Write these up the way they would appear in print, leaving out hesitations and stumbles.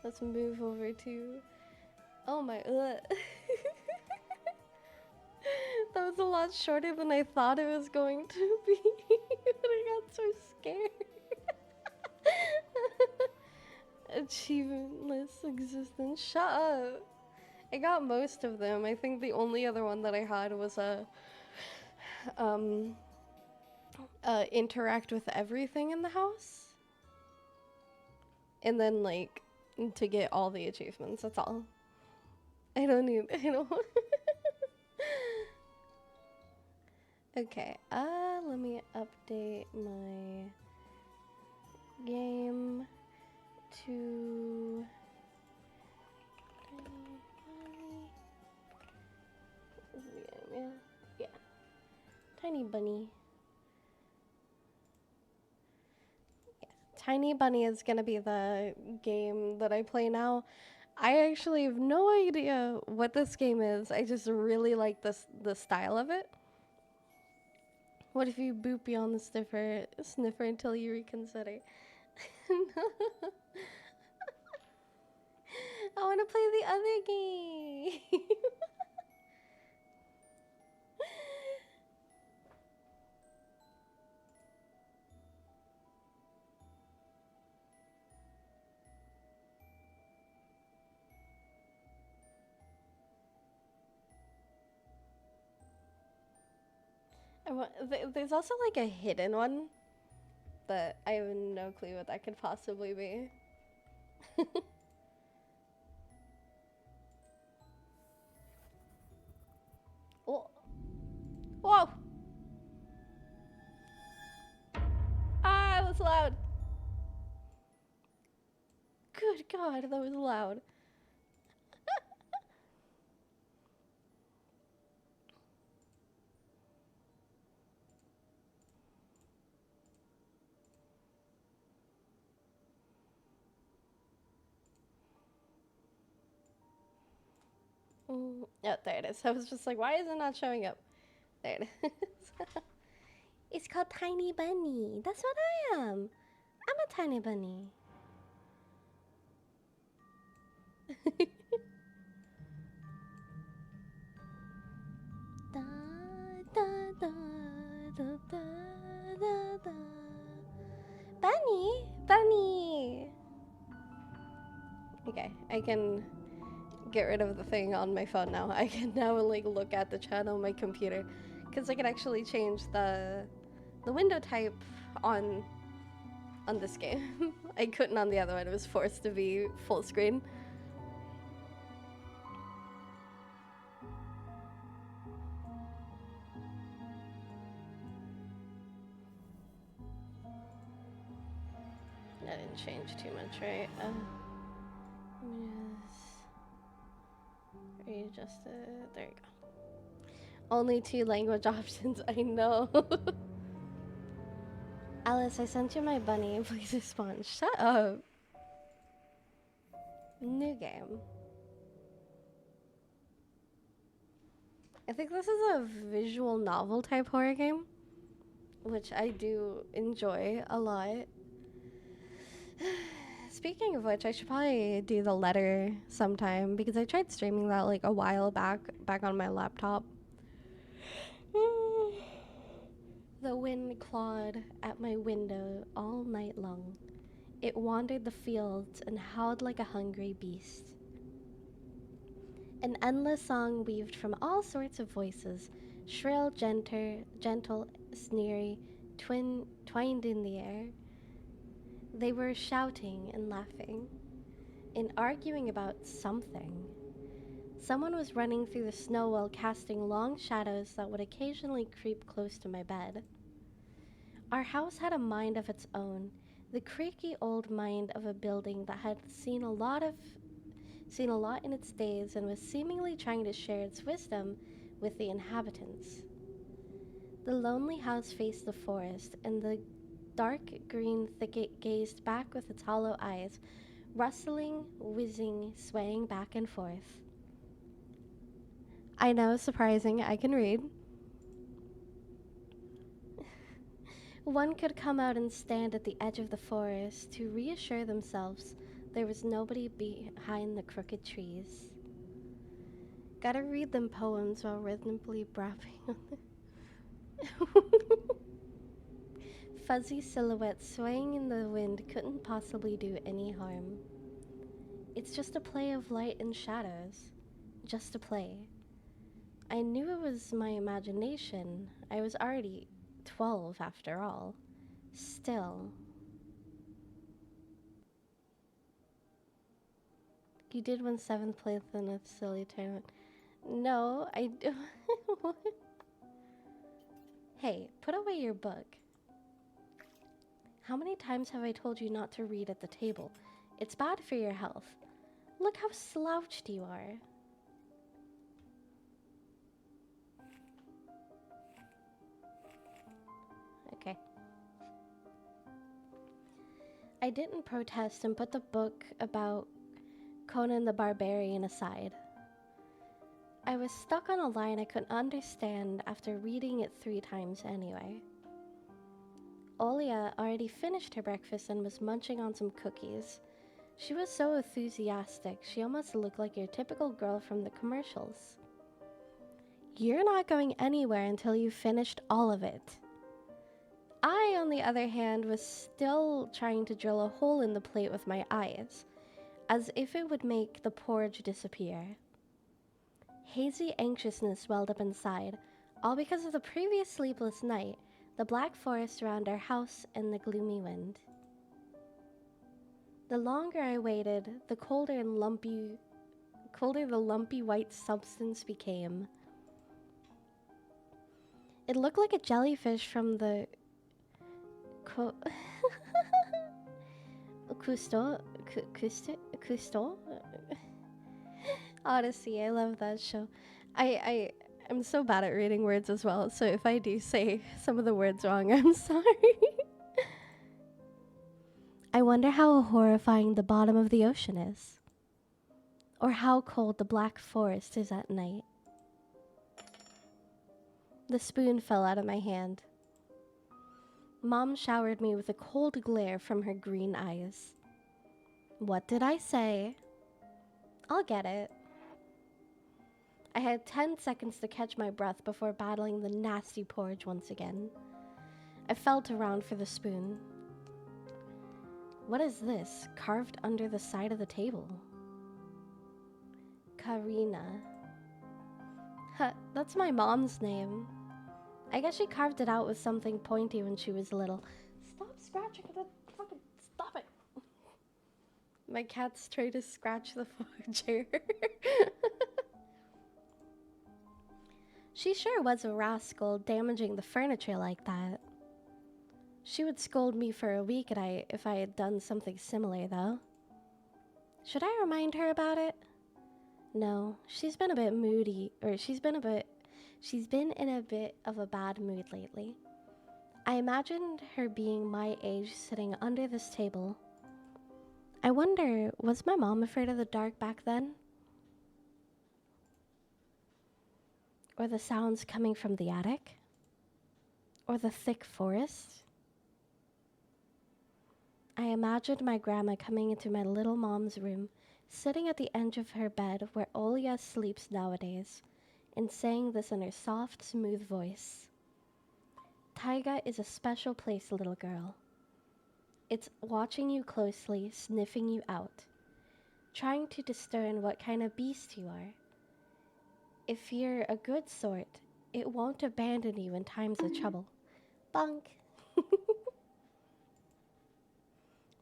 Let's move over to. Oh my. That was a lot shorter than I thought it was going to be. I got so scared. Achievementless existence. Shut up. I got most of them. I think the only other one that I had was a um interact with everything in the house. And then like to get all the achievements. That's all. I don't need I don't Okay, let me update my game to yeah, Tiny Bunny. Yeah, Tiny Bunny is gonna be the game that I play now. I actually have no idea what this game is. I just really like the style of it. What if you boop beyond the sniffer until you reconsider? I want to play the other game. There's also like a hidden one, but I have no clue what that could possibly be. Oh, whoa! Ah, that was loud. Good God, that was loud. Oh, there it is. I was just like, why is it not showing up? There it is. It's called Tiny Bunny. That's what I am. I'm a tiny bunny. Da, da, da, da, da, da, da. Bunny, bunny. Okay, I can get rid of the thing on my phone now. I can now like look at the channel on my computer, because I can actually change the window type on this game. I couldn't on the other one. It was forced to be full screen. That didn't change too much, right? Let me just readjust it. There you go. Only 2 language options. I know. Alice, I sent you my bunny. Please respond. Shut up. New game. I think this is a visual novel type horror game, which I do enjoy a lot. Speaking of which, I should probably do the letter sometime because I tried streaming that like a while back on my laptop. The wind clawed at my window all night long. It wandered the fields and howled like a hungry beast. An endless song weaved from all sorts of voices, shrill, gentle, sneery, twined in the air. They were shouting and laughing, and arguing about something. Someone was running through the snow while casting long shadows that would occasionally creep close to my bed. Our house had a mind of its own, the creaky old mind of a building that had seen a lot in its days and was seemingly trying to share its wisdom with the inhabitants. The lonely house faced the forest, and the dark green thicket gazed back with its hollow eyes, rustling, whizzing, swaying back and forth. I know, surprising, I can read. One could come out and stand at the edge of the forest to reassure themselves There was nobody behind the crooked trees. Gotta read them poems while rhythmically rapping on the fuzzy silhouette swaying in the wind couldn't possibly do any harm. It's just a play of light and shadows. Just a play. I knew it was my imagination. I was already 12 after all. Still. You did win 7th place in a silly tournament. No, I do. Hey, put away your book. How many times have I told you not to read at the table? It's bad for your health. Look how slouched you are. Okay. I didn't protest and put the book about Conan the Barbarian aside. I was stuck on a line I couldn't understand after reading it 3 times anyway. Olia already finished her breakfast and was munching on some cookies. She was so enthusiastic, she almost looked like your typical girl from the commercials. You're not going anywhere until you've finished all of it. I, on the other hand, was still trying to drill a hole in the plate with my eyes, as if it would make the porridge disappear. Hazy anxiousness welled up inside, all because of the previous sleepless night, the black forest around our house, and the gloomy wind. The longer I waited, the colder the lumpy white substance became. It looked like a jellyfish from the Cousteau Odyssey. I love that show. I'm so bad at reading words as well, so if I do say some of the words wrong, I'm sorry. I wonder how horrifying the bottom of the ocean is, or how cold the black forest is at night. The spoon fell out of my hand. Mom showered me with a cold glare from her green eyes. What did I say? I'll get it. I had 10 seconds to catch my breath before battling the nasty porridge once again. I felt around for the spoon. What is this, carved under the side of the table? Karina. Huh, that's my mom's name. I guess she carved it out with something pointy when she was little. Stop scratching the fucking... Stop it! My cat's trying to scratch the chair. She sure was a rascal, damaging the furniture like that. She would scold me for a week if I had done something similar, though. Should I remind her about it? No, she's been a bit moody, or she's been in a bit of a bad mood lately. I imagined her being my age sitting under this table. I wonder, was my mom afraid of the dark back then? Or the sounds coming from the attic? Or the thick forest? I imagined my grandma coming into my little mom's room, sitting at the edge of her bed where Olia sleeps nowadays, and saying this in her soft, smooth voice. Taiga is a special place, little girl. It's watching you closely, sniffing you out, trying to discern what kind of beast you are. If you're a good sort, it won't abandon you in times of trouble. Bonk.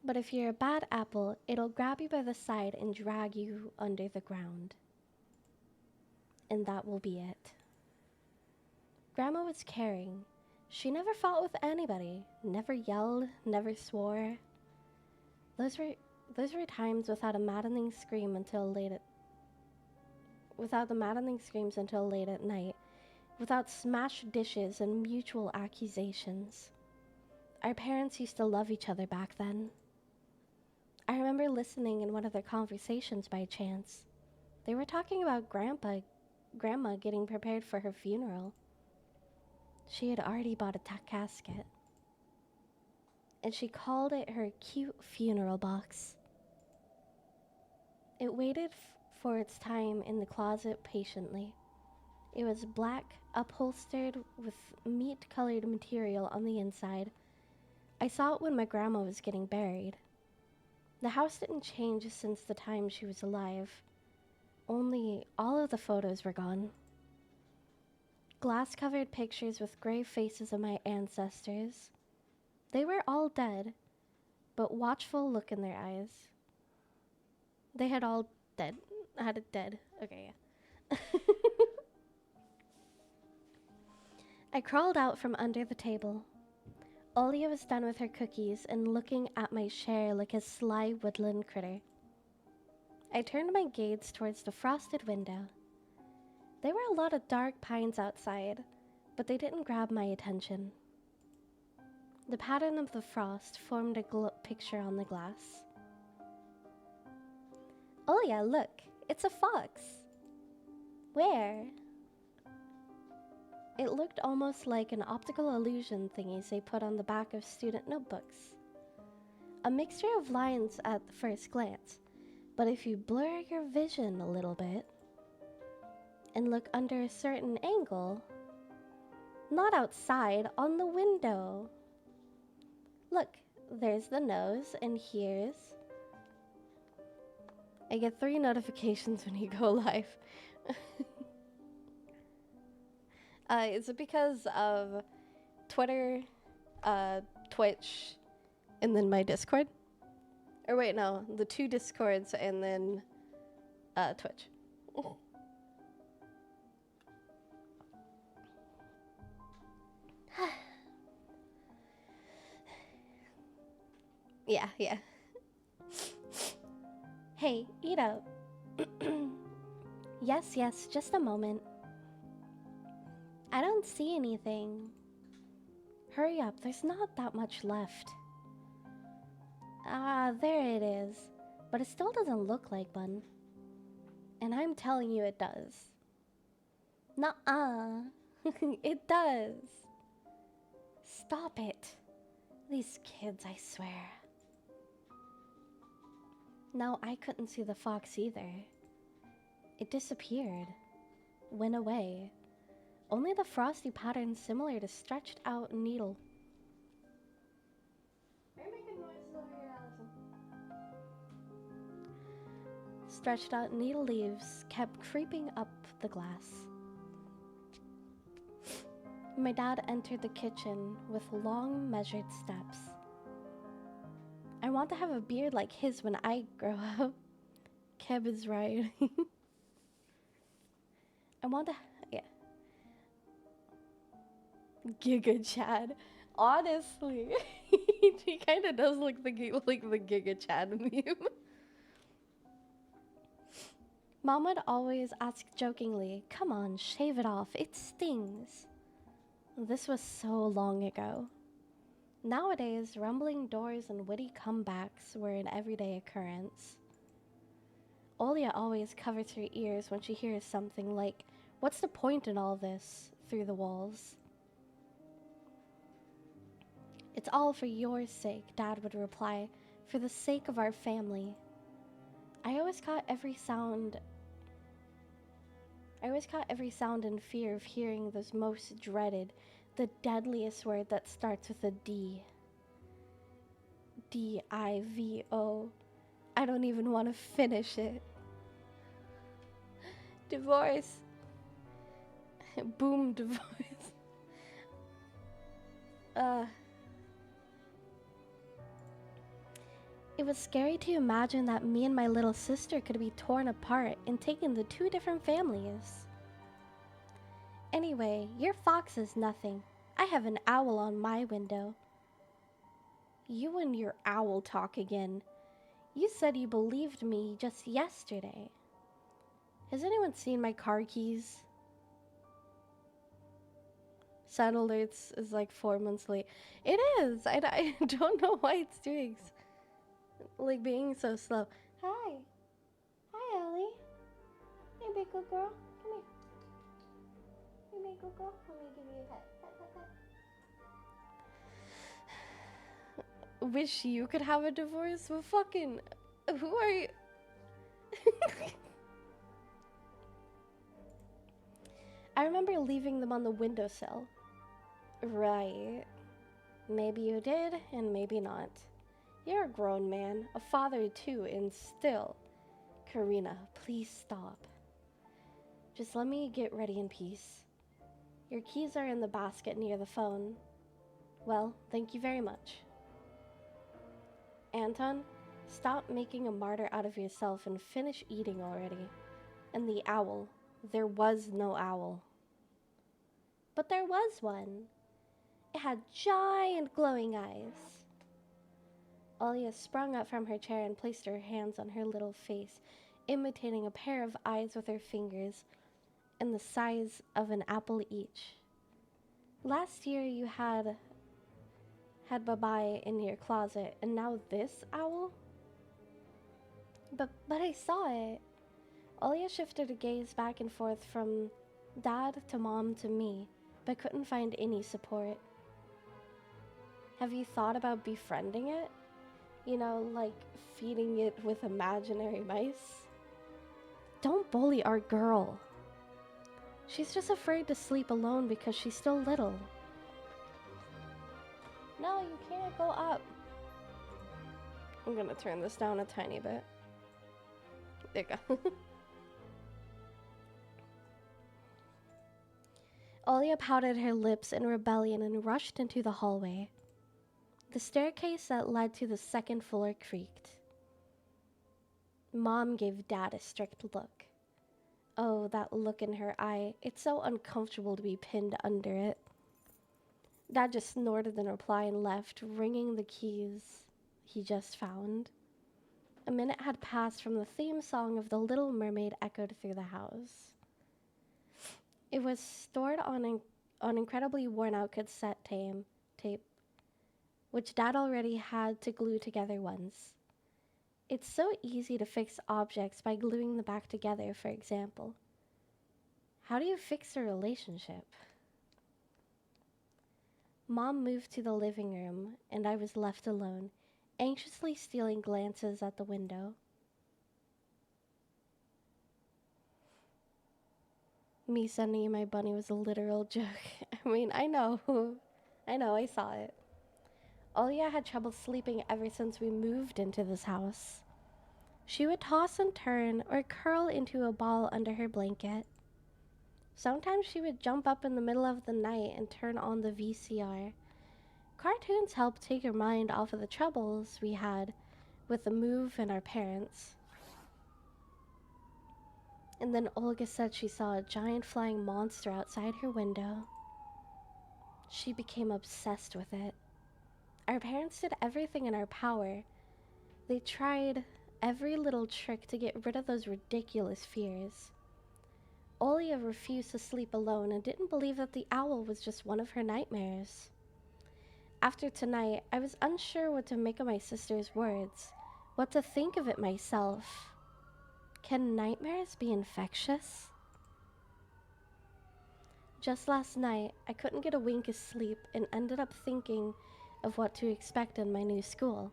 But if you're a bad apple, it'll grab you by the side and drag you under the ground. And that will be it. Grandma was caring. She never fought with anybody, never yelled, never swore. Those were times without the maddening screams until late at night, without smashed dishes and mutual accusations. Our parents used to love each other back then. I remember listening in one of their conversations by chance. They were talking about Grandma getting prepared for her funeral. She had already bought a casket. And she called it her cute funeral box. It waited for its time in the closet patiently. It was black, upholstered with meat-colored material on the inside. I saw it when my grandma was getting buried. The house didn't change since the time she was alive. Only all of the photos were gone. Glass-covered pictures with gray faces of my ancestors. They were all dead, but watchful look in their eyes. They had all dead. Had it dead. Okay, yeah. I crawled out from under the table. Olia was done with her cookies and looking at my share like a sly woodland critter. I turned my gaze towards the frosted window. There were a lot of dark pines outside, but they didn't grab my attention. The pattern of the frost formed a picture on the glass. Olia, look, it's a fox. Where? It looked almost like an optical illusion thingies they put on the back of student notebooks. A mixture of lines at the first glance, but if you blur your vision a little bit and look under a certain angle, not outside, on the window. Look, there's the nose, and here's... I get 3 notifications when you go live. Is it because of Twitter, Twitch, and then my Discord? Or wait, no, the 2 Discords and then Twitch. Yeah. Hey, eat up. Yes, just a moment. I don't see anything. Hurry up, there's not that much left. Ah, there it is. But it still doesn't look like one. And I'm telling you it does. Nuh-uh. It does. Stop it. These kids, I swear. No, I couldn't see the fox either. It disappeared. Went away. Only the frosty pattern similar to stretched out needle. Are you making noises over here, Allison? Stretched out needle leaves kept creeping up the glass. My dad entered the kitchen with long, measured steps. I want to have a beard like his when I grow up. Kev is right. I want to... Yeah. Giga Chad. Honestly. He kind of does look like the Giga Chad meme. Mom would always ask jokingly, "Come on, shave it off. It stings." This was so long ago. Nowadays, rumbling doors and witty comebacks were an everyday occurrence. Olia always covers her ears when she hears something like, "What's the point in all this?" through the walls. "It's all for your sake," Dad would reply, "for the sake of our family." I always caught every sound in fear of hearing this most dreaded, the deadliest word that starts with a D. D-I-V-O. I don't even want to finish it. Divorce. Boom, divorce. It was scary to imagine that me and my little sister could be torn apart and taken to 2 different families. Anyway, your fox is nothing. I have an owl on my window. You and your owl talk again. You said you believed me just yesterday. Has anyone seen my car keys? Sound alerts is like 4 months late. It is! I don't know why it's doing like being so slow. Hi. Hi, Ellie. Hey, big good girl. Come here. Hey, big good girl. Let me give you a pet. Wish you could have a divorce? Well, fucking... Who are you? I remember leaving them on the windowsill. Right. Maybe you did, and maybe not. You're a grown man, a father too, and still. Karina, please stop. Just let me get ready in peace. Your keys are in the basket near the phone. Well, thank you very much. Anton, stop making a martyr out of yourself and finish eating already. And the owl. There was no owl. But there was one. It had giant glowing eyes. Alia sprung up from her chair and placed her hands on her little face, imitating a pair of eyes with her fingers, and the size of an apple each. Last year you had Babai in your closet, and now this owl? But I saw it. Alia shifted her gaze back and forth from Dad to Mom to me, but couldn't find any support. Have you thought about befriending it? You know, like feeding it with imaginary mice? Don't bully our girl. She's just afraid to sleep alone because she's still little. No, you can't go up. I'm gonna turn this down a tiny bit. There you go. Alia pouted her lips in rebellion and rushed into the hallway. The staircase that led to the second floor creaked. Mom gave Dad a strict look. Oh, that look in her eye. It's so uncomfortable to be pinned under it. Dad just snorted in reply and left, ringing the keys he just found. A minute had passed from the theme song of The Little Mermaid echoed through the house. It was stored on incredibly worn-out cassette tape, which Dad already had to glue together once. It's so easy to fix objects by gluing them back together, for example. How do you fix a relationship? Mom moved to the living room, and I was left alone, anxiously stealing glances at the window. Me sending you my bunny was a literal joke. I mean, I know, I saw it. Alia had trouble sleeping ever since we moved into this house. She would toss and turn or curl into a ball under her blanket. Sometimes she would jump up in the middle of the night and turn on the VCR. Cartoons helped take her mind off of the troubles we had with the move and our parents. And then Olga said she saw a giant flying monster outside her window. She became obsessed with it. Our parents did everything in our power. They tried every little trick to get rid of those ridiculous fears. Olia refused to sleep alone and didn't believe that the owl was just one of her nightmares. After tonight, I was unsure what to make of my sister's words, what to think of it myself. Can nightmares be infectious? Just last night, I couldn't get a wink of sleep and ended up thinking of what to expect in my new school.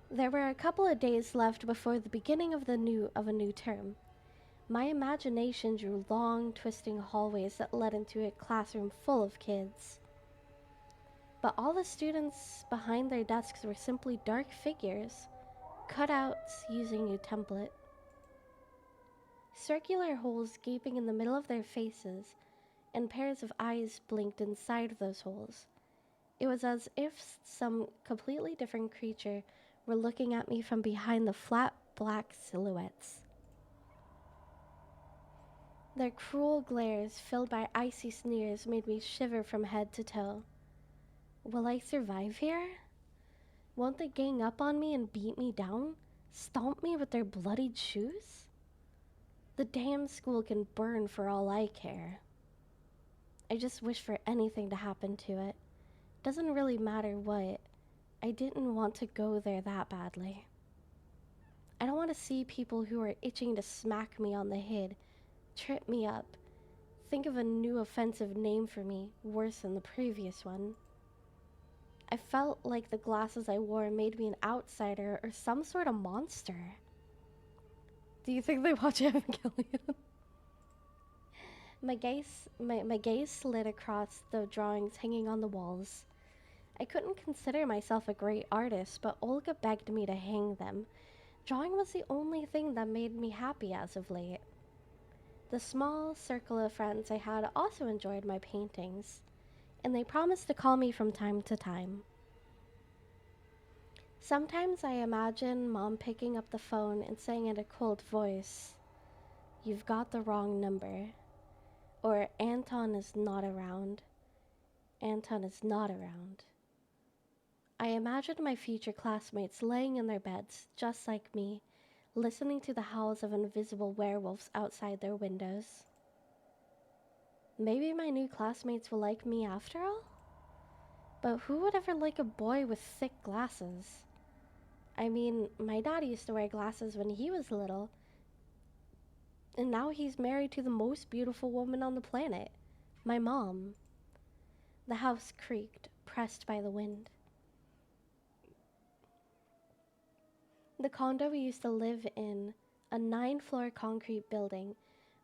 There were a couple of days left before the beginning of a new term. My imagination drew long, twisting hallways that led into a classroom full of kids. But all the students behind their desks were simply dark figures, cutouts using a template. Circular holes gaping in the middle of their faces, and pairs of eyes blinked inside those holes. It was as if some completely different creature were looking at me from behind the flat black silhouettes. Their cruel glares, filled by icy sneers, made me shiver from head to toe. Will I survive here? Won't they gang up on me and beat me down? Stomp me with their bloodied shoes? The damn school can burn for all I care. I just wish for anything to happen to it. Doesn't really matter what. I didn't want to go there that badly. I don't want to see people who are itching to smack me on the head, trip me up, think of a new offensive name for me, worse than the previous one. I felt like the glasses I wore made me an outsider or some sort of monster. Do you think they watch Evangelion? My gaze slid across the drawings hanging on the walls. I couldn't consider myself a great artist, but Olga begged me to hang them. Drawing was the only thing that made me happy as of late. The small circle of friends I had also enjoyed my paintings, and they promised to call me from time to time. Sometimes I imagine Mom picking up the phone and saying in a cold voice, "You've got the wrong number," or "Anton is not around. Anton is not around." I imagined my future classmates laying in their beds, just like me, listening to the howls of invisible werewolves outside their windows. Maybe my new classmates will like me after all? But who would ever like a boy with thick glasses? I mean, my dad used to wear glasses when he was little, and now he's married to the most beautiful woman on the planet, my mom. The house creaked, pressed by the wind. The condo we used to live in, a 9-floor concrete building,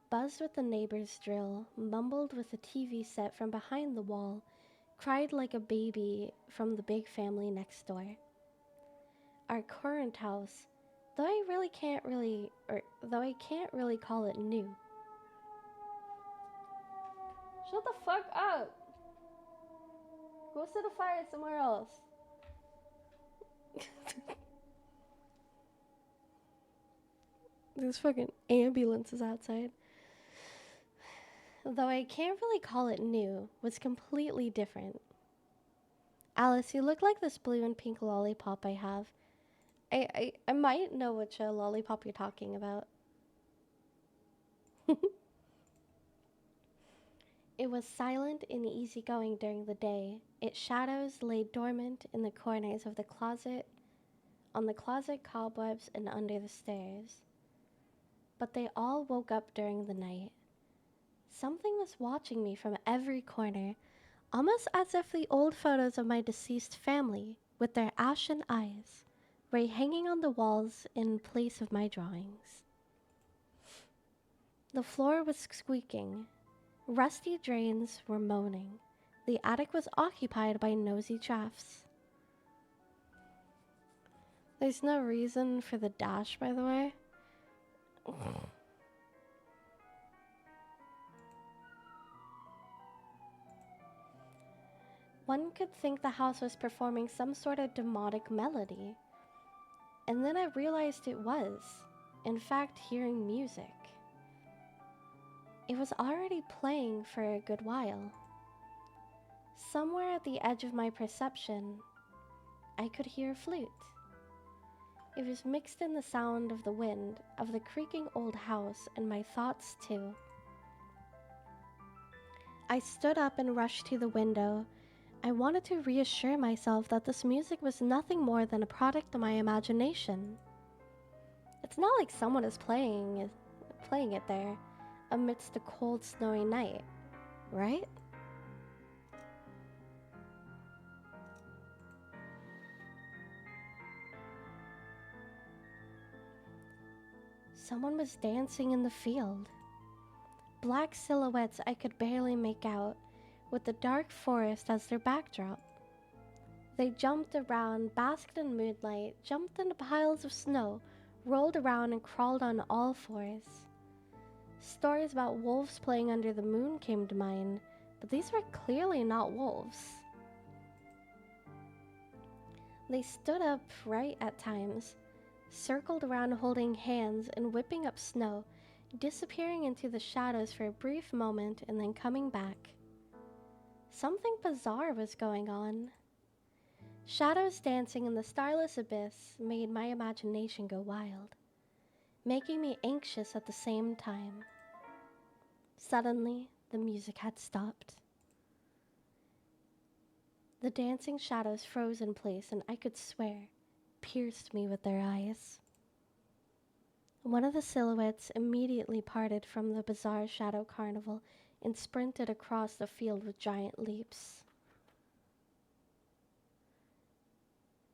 buzzed with the neighbor's drill, mumbled with a TV set from behind the wall, cried like a baby from the big family next door. Our current house, though I can't really call it new. Shut the fuck up! Go set a fire somewhere else. There's fucking ambulances outside. Though I can't really call it new, was completely different. Alice, you look like this blue and pink lollipop I have. I might know which lollipop you're talking about. It was silent and easygoing during the day. Its shadows lay dormant in the corners of the closet, on the closet cobwebs, and under the stairs. But they all woke up during the night. Something was watching me from every corner, almost as if the old photos of my deceased family, with their ashen eyes, were hanging on the walls in place of my drawings. The floor was squeaking. Rusty drains were moaning. The attic was occupied by nosy drafts. There's no reason for the dash, by the way. One could think the house was performing some sort of demonic melody. And then I realized it was, in fact, hearing music. It was already playing for a good while. Somewhere at the edge of my perception, I could hear a flute. It was mixed in the sound of the wind, of the creaking old house, and my thoughts too. I stood up and rushed to the window. I wanted to reassure myself that this music was nothing more than a product of my imagination. It's not like someone is playing it there amidst a cold, snowy night, right? Someone was dancing in the field. Black silhouettes I could barely make out, with the dark forest as their backdrop. They jumped around, basked in moonlight, jumped into piles of snow, rolled around and crawled on all fours. Stories about wolves playing under the moon came to mind, but these were clearly not wolves. They stood upright at times, circled around holding hands and whipping up snow, disappearing into the shadows for a brief moment and then coming back. Something bizarre was going on. Shadows dancing in the starless abyss made my imagination go wild, making me anxious at the same time. Suddenly, the music had stopped. The dancing shadows froze in place, and I could swear, pierced me with their eyes. One of the silhouettes immediately parted from the bizarre shadow carnival and sprinted across the field with giant leaps.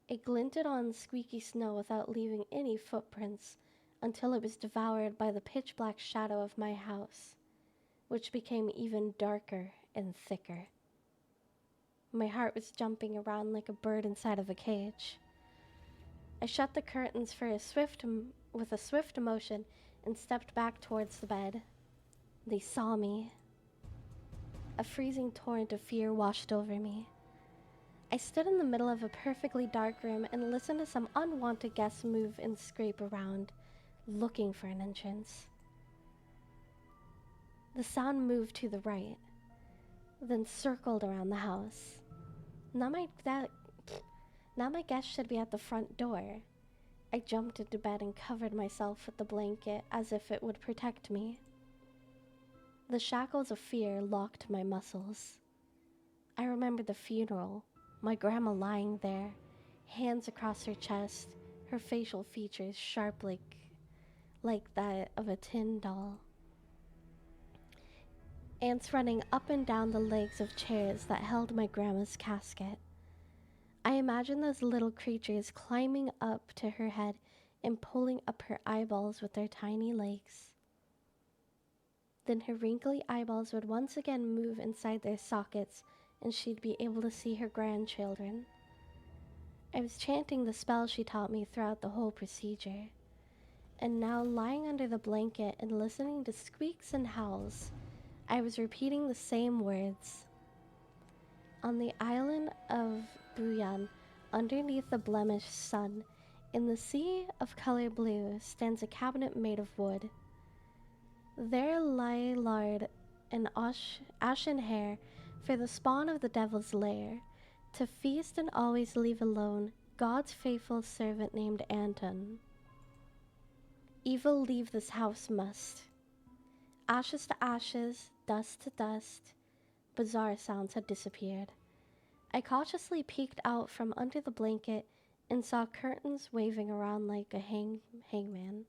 It glinted on squeaky snow without leaving any footprints until it was devoured by the pitch-black shadow of my house. which became even darker and thicker. My heart was jumping around like a bird inside of a cage. I shut the curtains with a swift motion and stepped back towards the bed. They saw me. A freezing torrent of fear washed over me. I stood in the middle of a perfectly dark room and listened to some unwanted guests move and scrape around, looking for an entrance. The sound moved to the right, then circled around the house. Now my guest should be at the front door. I jumped into bed and covered myself with the blanket as if it would protect me. The shackles of fear locked my muscles. I remembered the funeral, my grandma lying there, hands across her chest, her facial features sharp like that of a tin doll. Ants running up and down the legs of chairs that held my grandma's casket. I imagined those little creatures climbing up to her head and pulling up her eyeballs with their tiny legs. Then her wrinkly eyeballs would once again move inside their sockets and she'd be able to see her grandchildren. I was chanting the spell she taught me throughout the whole procedure. And now, lying under the blanket and listening to squeaks and howls, I was repeating the same words. On the island of Buyan, underneath the blemished sun, in the sea of color blue, stands a cabinet made of wood. There lie lard and ashen hair for the spawn of the devil's lair, to feast and always leave alone God's faithful servant named Anton. Evil leave this house must. Ashes to ashes, dust to dust, bizarre sounds had disappeared. I cautiously peeked out from under the blanket and saw curtains waving around like a hangman.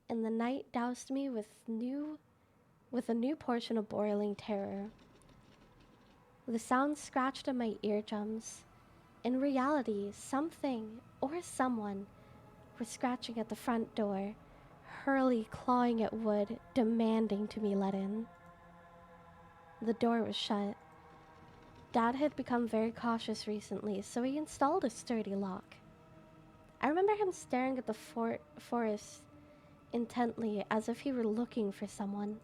And the night doused me with a new portion of boiling terror. The sound scratched at my eardrums. In reality, something or someone was scratching at the front door, hurriedly clawing at wood, demanding to be let in. The door was shut. Dad had become very cautious recently, so he installed a sturdy lock. I remember him staring at the forest intently as if he were looking for someone.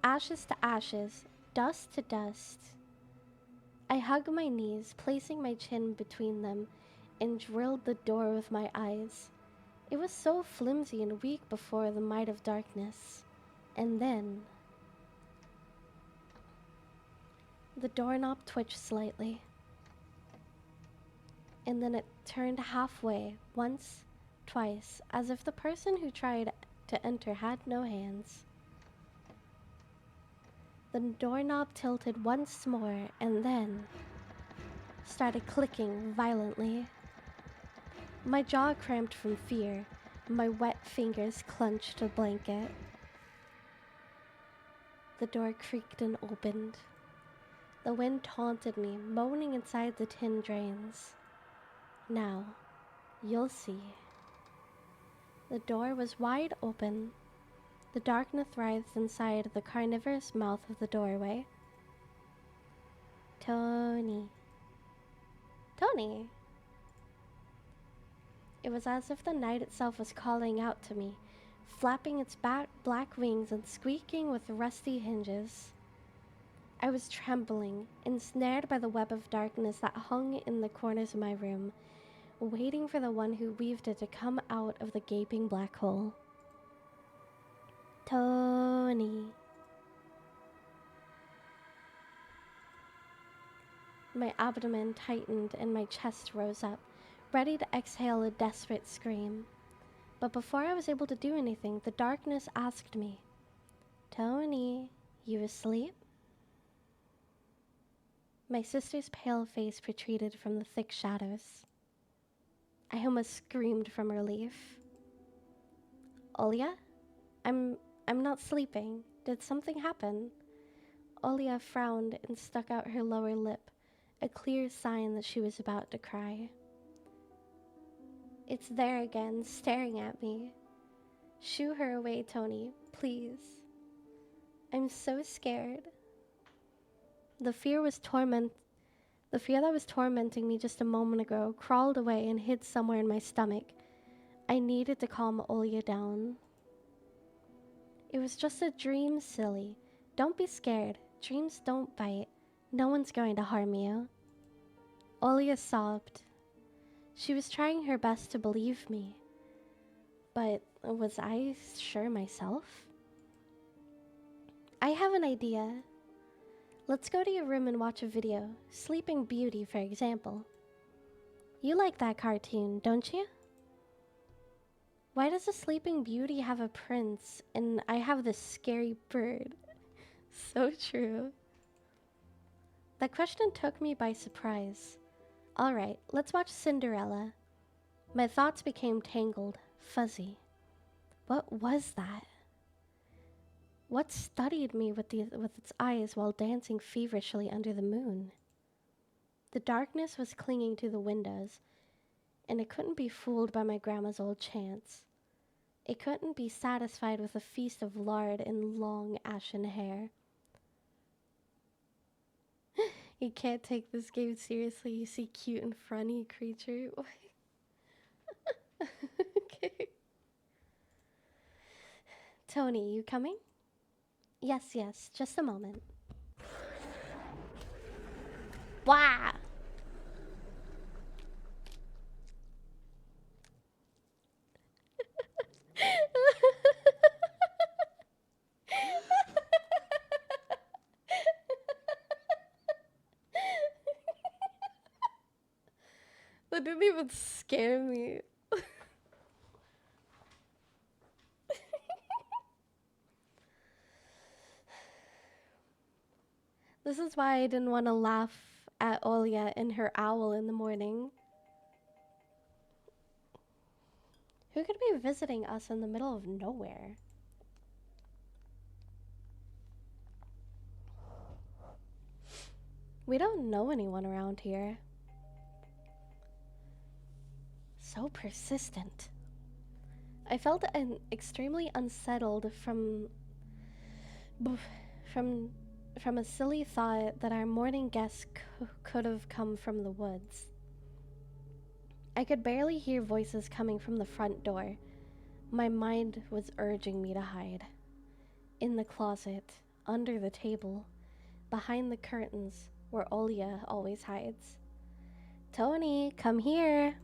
Ashes to ashes, dust to dust. I hugged my knees, placing my chin between them, and drilled the door with my eyes. It was so flimsy and weak before the might of darkness. And then the doorknob twitched slightly. And then it turned halfway, once, twice, as if the person who tried to enter had no hands. The doorknob tilted once more and then started clicking violently. My jaw cramped from fear. My wet fingers clenched the blanket. The door creaked and opened. The wind taunted me, moaning inside the tin drains. Now, you'll see. The door was wide open. The darkness writhed inside the carnivorous mouth of the doorway. Tony. Tony! It was as if the night itself was calling out to me, flapping its black wings and squeaking with rusty hinges. I was trembling, ensnared by the web of darkness that hung in the corners of my room, waiting for the one who weaved it to come out of the gaping black hole. Tony. My abdomen tightened and my chest rose up, ready to exhale a desperate scream. But before I was able to do anything, the darkness asked me, Tony, you asleep? My sister's pale face protruded from the thick shadows. I almost screamed from relief. Olia? I'm not sleeping. Did something happen? Olia frowned and stuck out her lower lip, a clear sign that she was about to cry. It's there again, staring at me. Shoo her away, Tony, please. I'm so scared. The fear was torment. The fear that was tormenting me just a moment ago crawled away and hid somewhere in my stomach. I needed to calm Olya down. It was just a dream, silly. Don't be scared. Dreams don't bite. No one's going to harm you. Olya sobbed. She was trying her best to believe me. But was I sure myself? I have an idea. Let's go to your room and watch a video. Sleeping Beauty, for example. You like that cartoon, don't you? Why does the Sleeping Beauty have a prince and I have this scary bird? So true. That question took me by surprise. Alright, let's watch Cinderella. My thoughts became tangled, fuzzy. What was that? What studied me with its eyes while dancing feverishly under the moon? The darkness was clinging to the windows, and it couldn't be fooled by my grandma's old chants. It couldn't be satisfied with a feast of lard and long ashen hair. You can't take this game seriously, you see cute and funny creature. Okay. Tony, you coming? Yes, just a moment. Wow! That didn't even scare me. This is why I didn't want to laugh at Olya and her owl in the morning. Who could be visiting us in the middle of nowhere? We don't know anyone around here. So persistent. I felt extremely unsettled from a silly thought that our morning guest could have come from the woods. I could barely hear voices coming from the front door. My mind was urging me to hide. In the closet, under the table, behind the curtains, where Olya always hides. Tony, come here.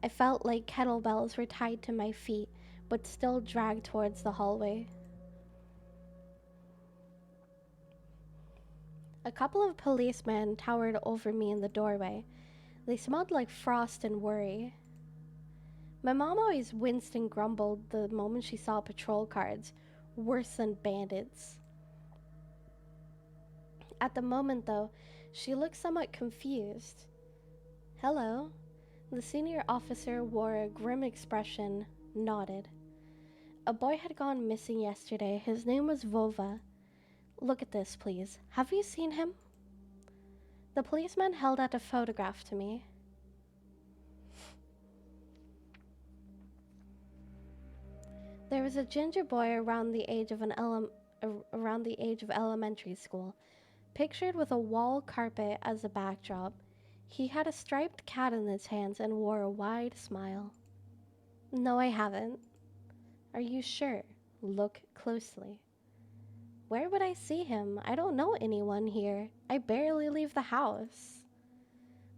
I felt like kettlebells were tied to my feet, but still dragged towards the hallway. A couple of policemen towered over me in the doorway. They smelled like frost and worry. My mom always winced and grumbled the moment she saw patrol cars, worse than bandits. At the moment, though, she looked somewhat confused. Hello. The senior officer wore a grim expression, nodded. A boy had gone missing yesterday. His name was Vova. Look at this, please. Have you seen him? The policeman held out a photograph to me. There was a ginger boy around the age of elementary school, pictured with a wall carpet as a backdrop. He had a striped cat in his hands and wore a wide smile. No, I haven't. Are you sure? Look closely. Where would I see him? I don't know anyone here. I barely leave the house.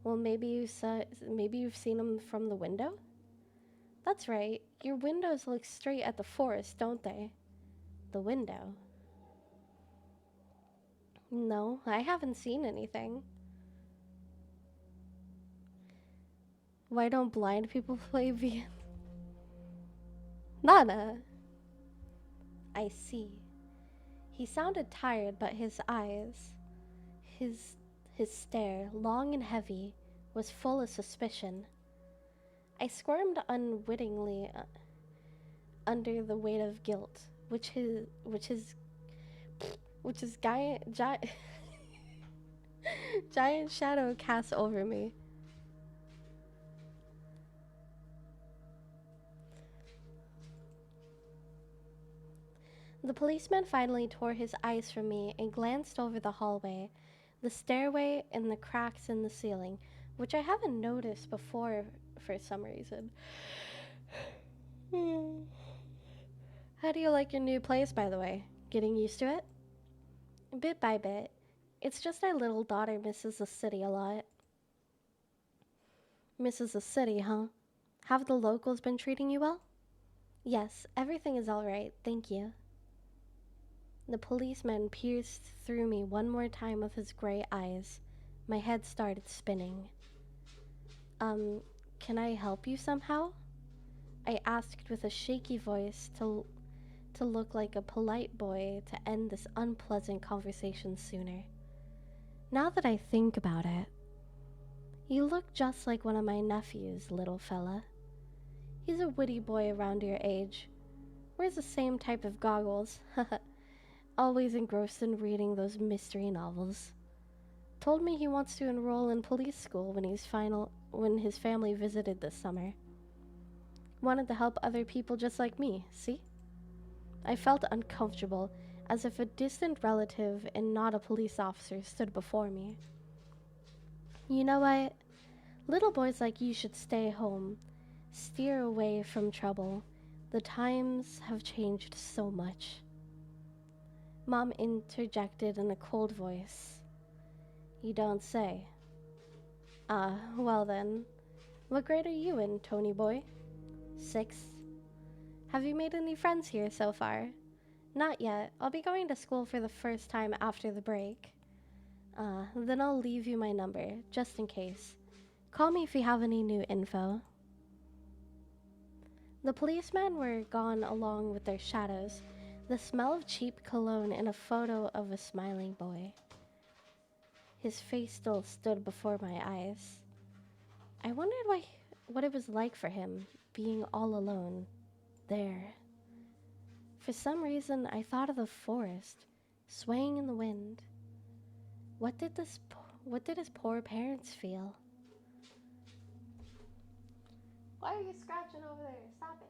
Well, maybe you've seen him from the window? That's right. Your windows look straight at the forest, don't they? The window. No, I haven't seen anything. Why don't blind people play V? Nana. I see. He sounded tired, but his eyes, his stare, long and heavy, was full of suspicion. I squirmed unwittingly under the weight of guilt, which is giant shadow cast over me. The policeman finally tore his eyes from me and glanced over the hallway, the stairway, and the cracks in the ceiling, which I haven't noticed before for some reason. How do you like your new place, by the way? Getting used to it? Bit by bit. It's just our little daughter misses the city a lot. Misses the city, huh? Have the locals been treating you well? Yes, everything is all right, thank you. The policeman pierced through me one more time with his gray eyes. My head started spinning. Um, can I help you somehow? I asked with a shaky voice to look like a polite boy to end this unpleasant conversation sooner. Now that I think about it, you look just like one of my nephews, little fella. He's a witty boy around your age. Wears the same type of goggles. Always engrossed in reading those mystery novels. Told me he wants to enroll in police school when his family visited this summer. Wanted to help other people just like me, see? I felt uncomfortable, as if a distant relative and not a police officer stood before me. You know what? Little boys like you should stay home. Steer away from trouble. The times have changed so much. Mom interjected in a cold voice. You don't say. Well then. What grade are you in, Tony boy? 6. Have you made any friends here so far? Not yet. I'll be going to school for the first time after the break. Then I'll leave you my number, just in case. Call me if you have any new info. The policemen were gone along with their shadows, the smell of cheap cologne and a photo of a smiling boy. His face still stood before my eyes. I wondered what it was like for him, being all alone, there. For some reason, I thought of the forest, swaying in the wind. What did his poor parents feel? Why are you scratching over there? Stop it.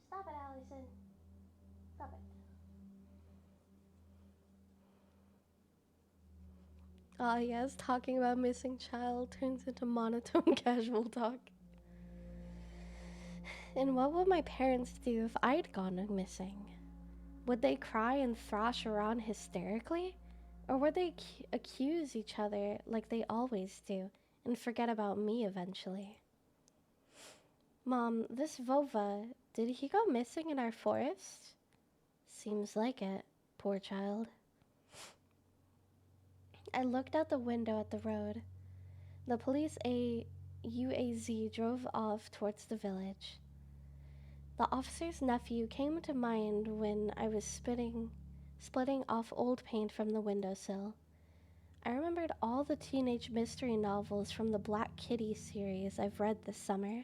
Stop it, Allison. Stop it. Ah, yes, talking about missing child turns into monotone casual talk. And what would my parents do if I'd gone missing? Would they cry and thrash around hysterically? Or would they accuse each other like they always do and forget about me eventually? Mom, this Vova, did he go missing in our forest? Seems like it, poor child. I looked out the window at the road. The police UAZ drove off towards the village. The officer's nephew came to mind when I was splitting off old paint from the windowsill. I remembered all the teenage mystery novels from the Black Kitty series I've read this summer.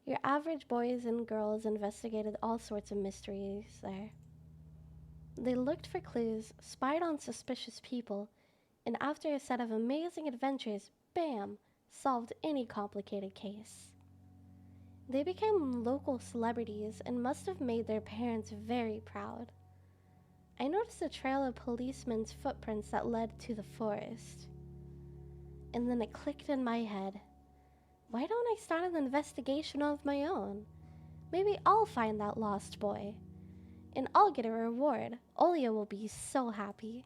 Your average boys and girls investigated all sorts of mysteries there. They looked for clues, spied on suspicious people, and after a set of amazing adventures, bam, solved any complicated case. They became local celebrities and must have made their parents very proud. I noticed a trail of policemen's footprints that led to the forest. And then it clicked in my head. Why don't I start an investigation of my own? Maybe I'll find that lost boy. And I'll get a reward. Olia will be so happy.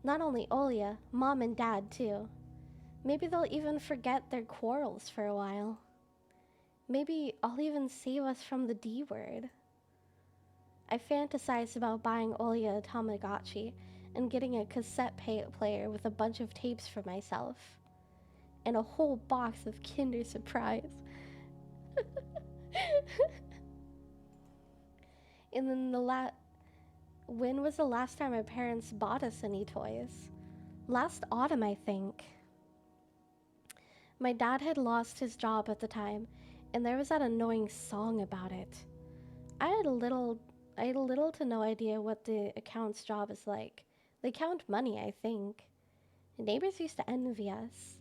Not only Olia, Mom and Dad too. Maybe they'll even forget their quarrels for a while. Maybe I'll even save us from the D word. I fantasized about buying Olia a Tamagotchi and getting a cassette player with a bunch of tapes for myself. And a whole box of Kinder Surprise. And then when was the last time our parents bought us any toys? Last autumn, I think. My dad had lost his job at the time, and there was that annoying song about it. I had little to no idea what the account's job is like. They count money, I think. Neighbors used to envy us.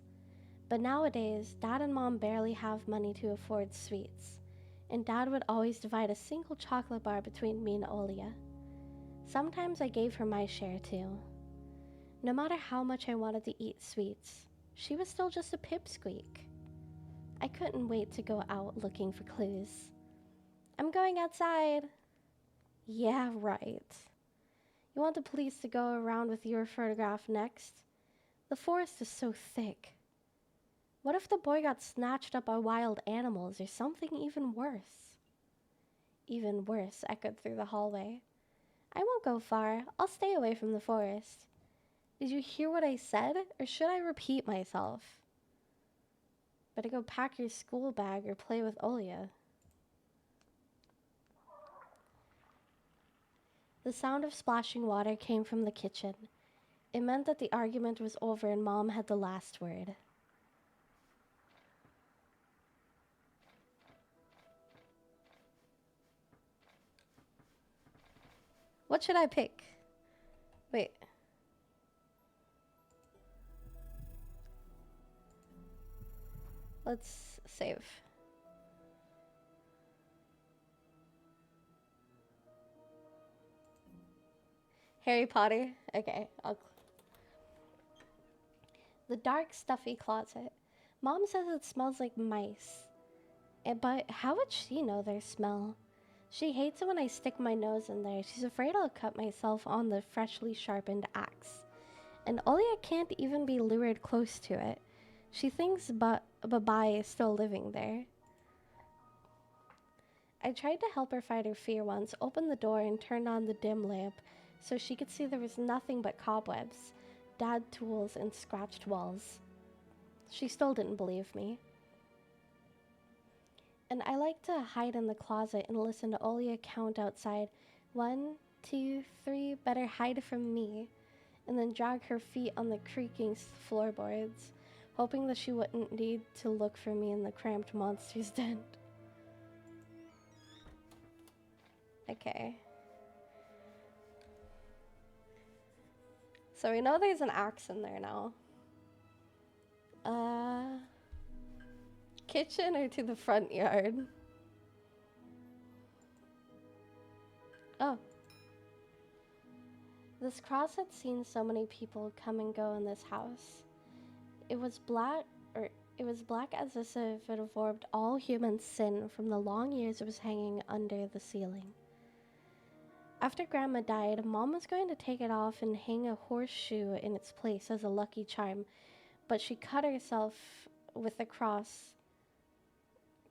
But nowadays, Dad and Mom barely have money to afford sweets, and Dad would always divide a single chocolate bar between me and Olia. Sometimes I gave her my share too. No matter how much I wanted to eat sweets, she was still just a pipsqueak. I couldn't wait to go out looking for clues. I'm going outside. Yeah, right. You want the police to go around with your photograph next? The forest is so thick. What if the boy got snatched up by wild animals or something even worse? Even worse echoed through the hallway. I won't go far. I'll stay away from the forest. Did you hear what I said, or should I repeat myself? Better go pack your school bag or play with Olia. The sound of splashing water came from the kitchen. It meant that the argument was over and Mom had the last word. What should I pick? Wait. Let's save. Harry Potter? Okay, The dark, stuffy closet. Mom says it smells like mice. But how would she know their smell? She hates it when I stick my nose in there. She's afraid I'll cut myself on the freshly sharpened axe. And Olia can't even be lured close to it. She thinks Babai is still living there. I tried to help her fight her fear once, opened the door and turned on the dim lamp so she could see there was nothing but cobwebs, dad tools, and scratched walls. She still didn't believe me. And I like to hide in the closet and listen to Olia count outside. 1, 2, 3, better hide from me. And then drag her feet on the creaking floorboards, hoping that she wouldn't need to look for me in the cramped monster's den. Okay. So we know there's an axe in there now. Kitchen or to the front yard? Oh. This cross had seen so many people come and go in this house. It was black as if it absorbed all human sin from the long years it was hanging under the ceiling. After Grandma died, Mom was going to take it off and hang a horseshoe in its place as a lucky charm, but she cut herself with the cross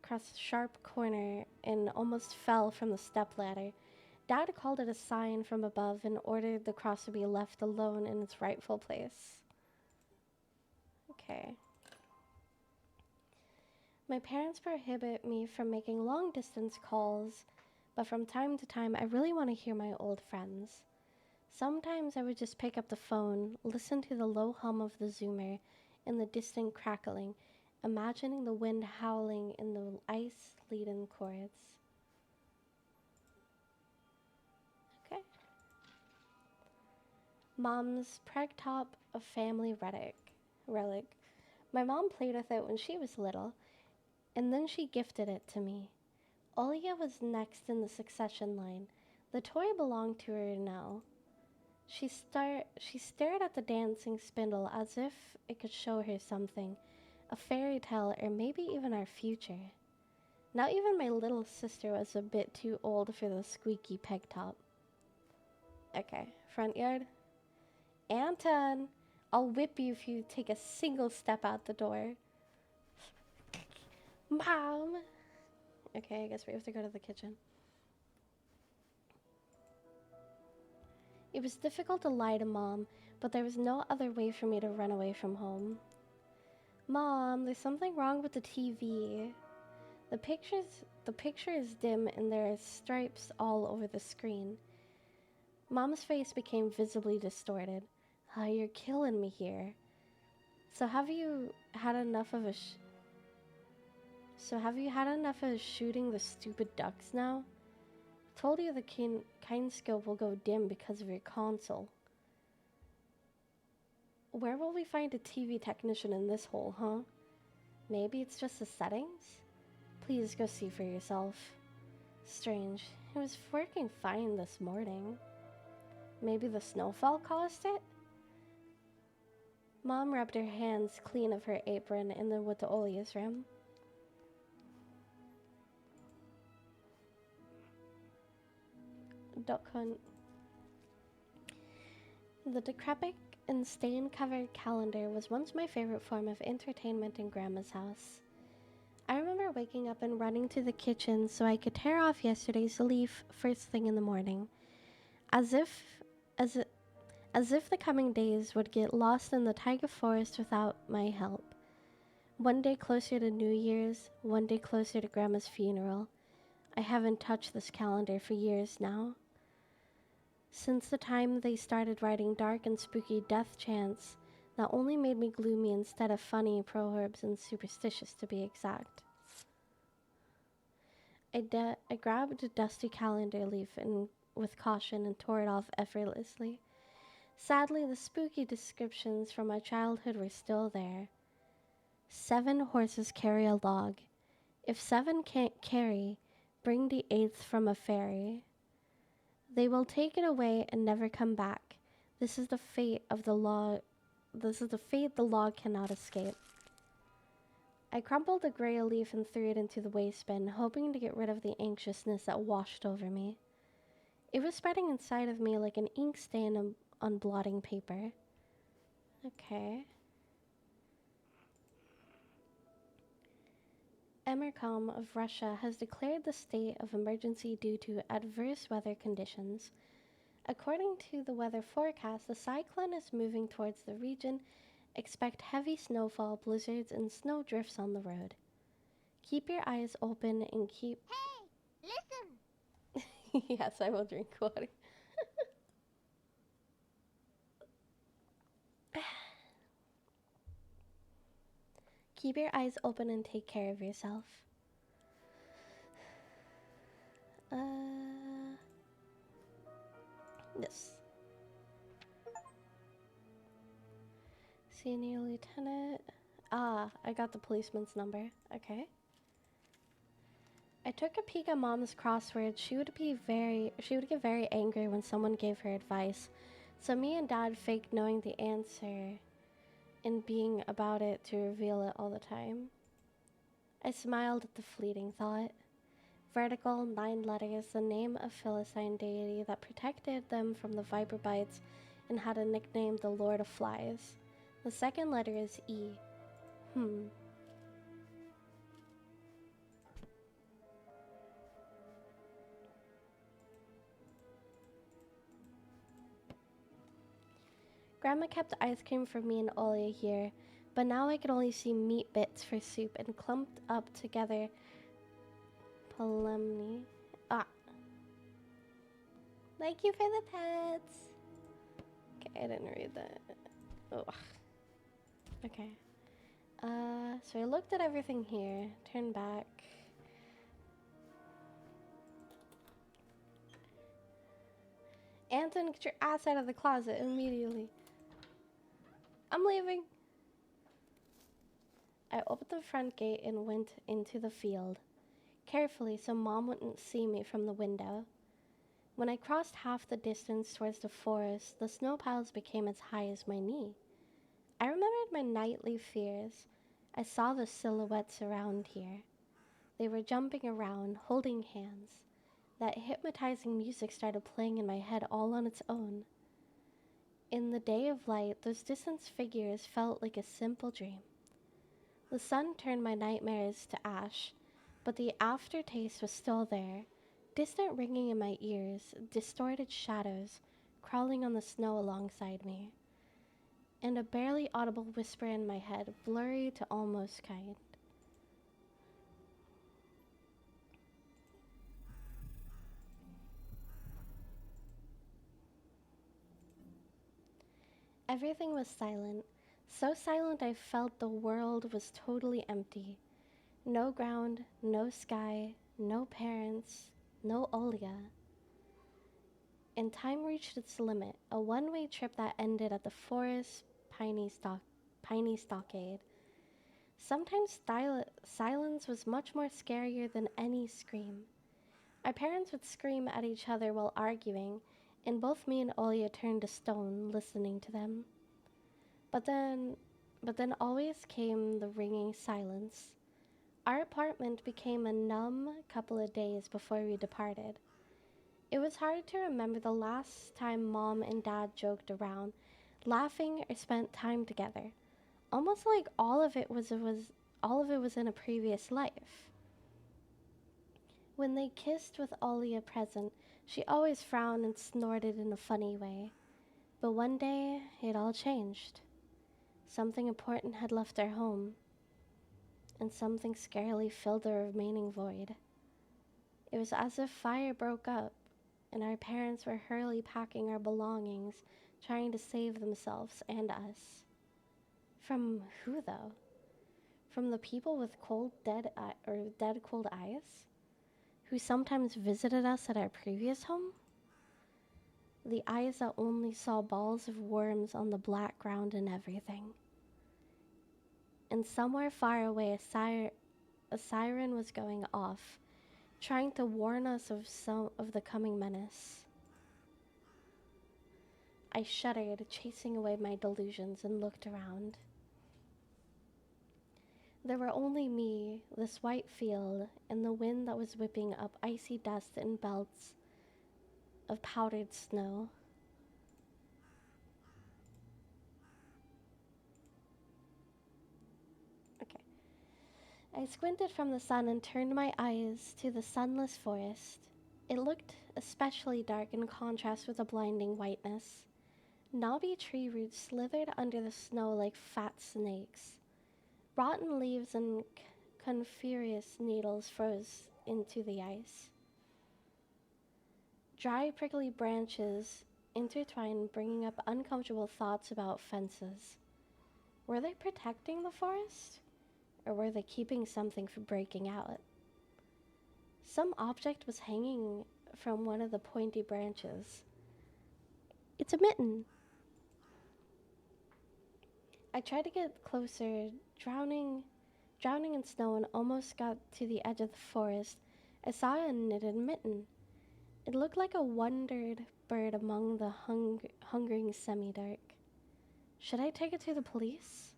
across a sharp corner and almost fell from the stepladder. Dad called it a sign from above and ordered the cross to be left alone in its rightful place. Okay. My parents prohibit me from making long-distance calls, but from time to time I really want to hear my old friends. Sometimes I would just pick up the phone, listen to the low hum of the Zoomer and the distant crackling, imagining the wind howling in the ice-laden chords. Okay. Mom's preg top of family relic. My mom played with it when she was little, and then she gifted it to me. Olia was next in the succession line. The toy belonged to her now. She stared at the dancing spindle as if it could show her something, a fairy tale or maybe even our future. Now even my little sister was a bit too old for the squeaky peg top. Okay, front yard. Anton, I'll whip you if you take a single step out the door. Mom! Okay, I guess we have to go to the kitchen. It was difficult to lie to Mom, but there was no other way for me to run away from home. Mom, there's something wrong with the TV. The picture is dim and there are stripes all over the screen. Mom's face became visibly distorted. Oh, you're killing me here. So have you had enough of shooting the stupid ducks now? I told you the kinescope will go dim because of your console. Where will we find a TV technician in this hole, huh? Maybe it's just the settings? Please go see for yourself. Strange. It was working fine this morning. Maybe the snowfall caused it? Mom rubbed her hands clean of her apron in the Wotolia's room. Dokun. The decrepit and stain-covered calendar was once my favorite form of entertainment in Grandma's house. I remember waking up and running to the kitchen so I could tear off yesterday's leaf first thing in the morning, as if, as, as if the coming days would get lost in the taiga forest without my help. One day closer to New Year's, one day closer to Grandma's funeral. I haven't touched this calendar for years now. Since the time they started writing dark and spooky death chants that only made me gloomy instead of funny, proverbs, and superstitious to be exact. I grabbed a dusty calendar leaf with caution and tore it off effortlessly. Sadly, the spooky descriptions from my childhood were still there. 7 horses carry a log. If 7 can't carry, bring the 8th from a ferry. They will take it away and never come back. This is the fate of the law. This is the fate the log cannot escape. I crumpled a gray leaf and threw it into the waste bin, hoping to get rid of the anxiousness that washed over me. It was spreading inside of me like an ink stain on blotting paper. Okay. Emercom of Russia has declared the state of emergency due to adverse weather conditions. According to the weather forecast, the cyclone is moving towards the region. Expect heavy snowfall, blizzards, and snow drifts on the road. Keep your eyes open and keep... Hey, listen! Yes, I will drink water. Keep your eyes open and take care of yourself. This. Senior Lieutenant. Ah, I got the policeman's number. Okay. I took a peek at Mom's crossword. She would get very angry when someone gave her advice. So me and Dad faked knowing the answer and being about it to reveal it all the time. I smiled at the fleeting thought. Vertical, 9 letters, the name of Philistine deity that protected them from the viper bites and had a nickname, the Lord of Flies. The second letter is E. Grandma kept ice cream for me and Olia here, but now I could only see meat bits for soup and clumped up together Palemni. Ah. Thank you for the pets. Okay, I didn't read that. Oh. Okay. So I looked at everything here. Turn back. Anton, get your ass out of the closet immediately. I'm leaving. I opened the front gate and went into the field, carefully so Mom wouldn't see me from the window. When I crossed half the distance towards the forest, the snow piles became as high as my knee. I remembered my nightly fears. I saw the silhouettes around here. They were jumping around, holding hands. That hypnotizing music started playing in my head all on its own. In the day of light, those distant figures felt like a simple dream. The sun turned my nightmares to ash, but the aftertaste was still there, distant ringing in my ears, distorted shadows crawling on the snow alongside me, and a barely audible whisper in my head, blurry to almost kind. Everything was silent, so silent I felt the world was totally empty. No ground, no sky, no parents, no Olia. And time reached its limit, a one-way trip that ended at the forest piney stockade. Sometimes silence was much more scarier than any scream. Our parents would scream at each other while arguing, and both me and Olia turned to stone listening to them. But then, but then always came the ringing silence. Our apartment became a numb couple of days before we departed. It was hard to remember the last time Mom and Dad joked around, laughing or spent time together. Almost like all of it was in a previous life. When they kissed with Olia present, she always frowned and snorted in a funny way. But one day, it all changed. Something important had left our home, and something scarily filled the remaining void. It was as if fire broke up, and our parents were hurriedly packing our belongings, trying to save themselves and us. From who, though? From the people with dead cold eyes, who sometimes visited us at our previous home? The eyes that only saw balls of worms on the black ground and everything. And somewhere far away, a siren was going off, trying to warn us of some of the coming menace. I shuddered, chasing away my delusions, and looked around. There were only me, this white field, and the wind that was whipping up icy dust in belts of powdered snow. Okay. I squinted from the sun and turned my eyes to the sunless forest. It looked especially dark in contrast with the blinding whiteness. Knobby tree roots slithered under the snow like fat snakes. Rotten leaves and coniferous needles froze into the ice. Dry, prickly branches intertwined, bringing up uncomfortable thoughts about fences. Were they protecting the forest? Or were they keeping something from breaking out? Some object was hanging from one of the pointy branches. It's a mitten. I tried to get closer, drowning in snow, and almost got to the edge of the forest. I saw a knitted mitten. It looked like a wondered bird among the hungering semi-dark. Should I take it to the police?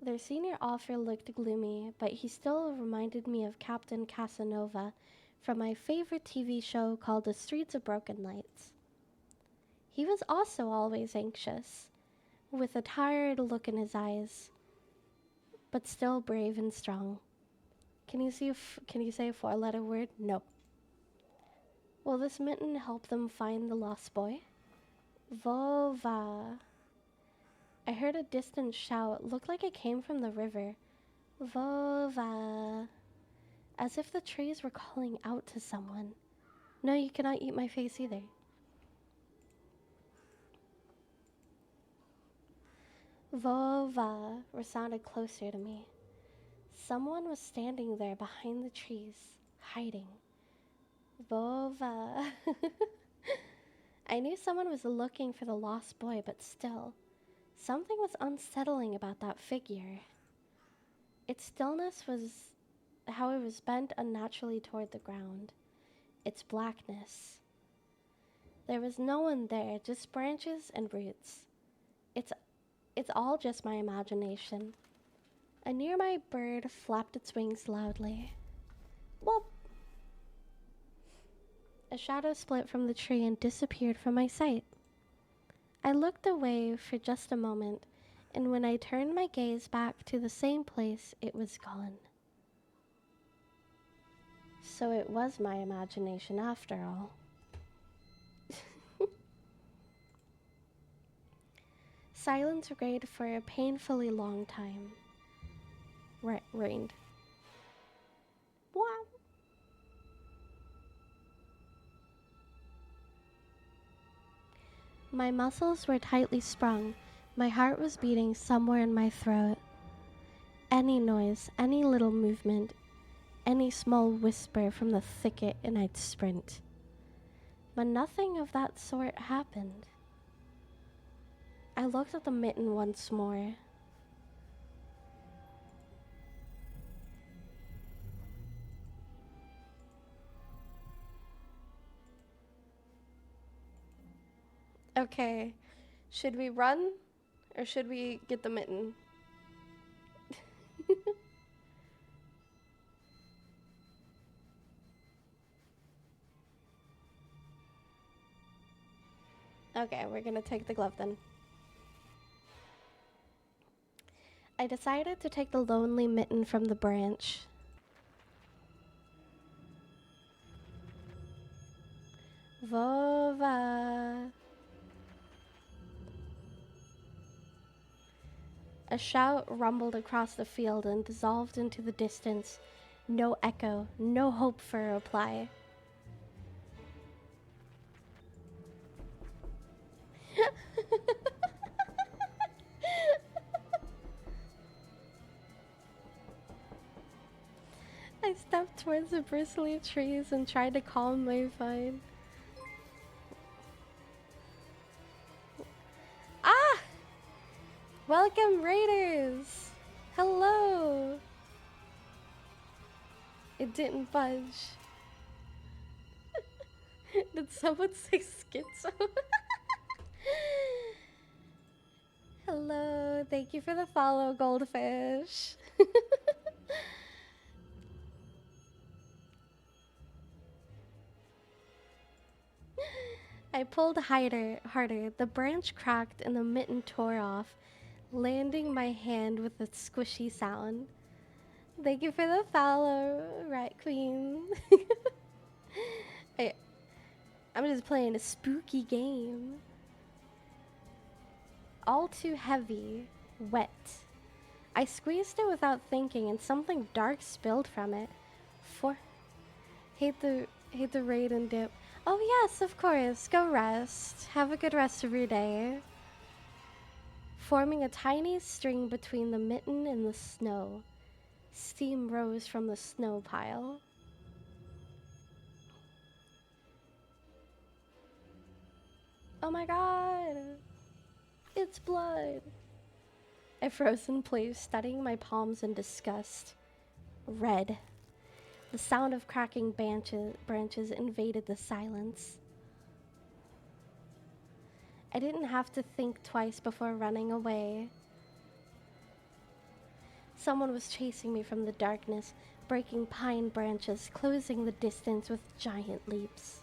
Their senior officer looked gloomy, but he still reminded me of Captain Casanova from my favorite TV show called The Streets of Broken Lights. He was also always anxious, with a tired look in his eyes, but still brave and strong. Can you say a four-letter word? No. Will this mitten help them find the lost boy? Vova. I heard a distant shout, looked like it came from the river. Vova. As if the trees were calling out to someone. No, you cannot eat my face either. Vova resounded closer to me. Someone was standing there behind the trees, hiding. Vova. I knew someone was looking for the lost boy, but still, something was unsettling about that figure. Its stillness was how it was bent unnaturally toward the ground. Its blackness. There was no one there, just branches and roots. It's all just my imagination. A nearby bird flapped its wings loudly. Whoop! A shadow split from the tree and disappeared from my sight. I looked away for just a moment, and when I turned my gaze back to the same place, it was gone. So it was my imagination after all. Silence reigned for a painfully long time. Reigned. Wow. My muscles were tightly sprung. My heart was beating somewhere in my throat. Any noise, any little movement, any small whisper from the thicket, and I'd sprint. But nothing of that sort happened. I looked at the mitten once more. Okay. Should we run or should we get the mitten? Okay, we're gonna take the glove then. I decided to take the lonely mitten from the branch. Vova. A shout rumbled across the field and dissolved into the distance. No echo, no hope for a reply. I stepped towards the bristly trees and tried to calm my vine. Ah! Welcome, raiders! Hello! It didn't budge. Did someone say schizo? Hello, thank you for the follow, goldfish. I pulled harder. The branch cracked and the mitten tore off, landing my hand with a squishy sound. Thank you for the follow, Rat Queen. I, I'm just playing a spooky game. All too heavy, wet. I squeezed it without thinking, and something dark spilled from it. For hate the raid and dip. Oh yes, of course. Go rest. Have a good rest of your day. Forming a tiny string between the mitten and the snow. Steam rose from the snow pile. Oh my god! It's blood! I froze in place, studying my palms in disgust. Red. The sound of cracking branches invaded the silence. I didn't have to think twice before running away. Someone was chasing me from the darkness, breaking pine branches, closing the distance with giant leaps.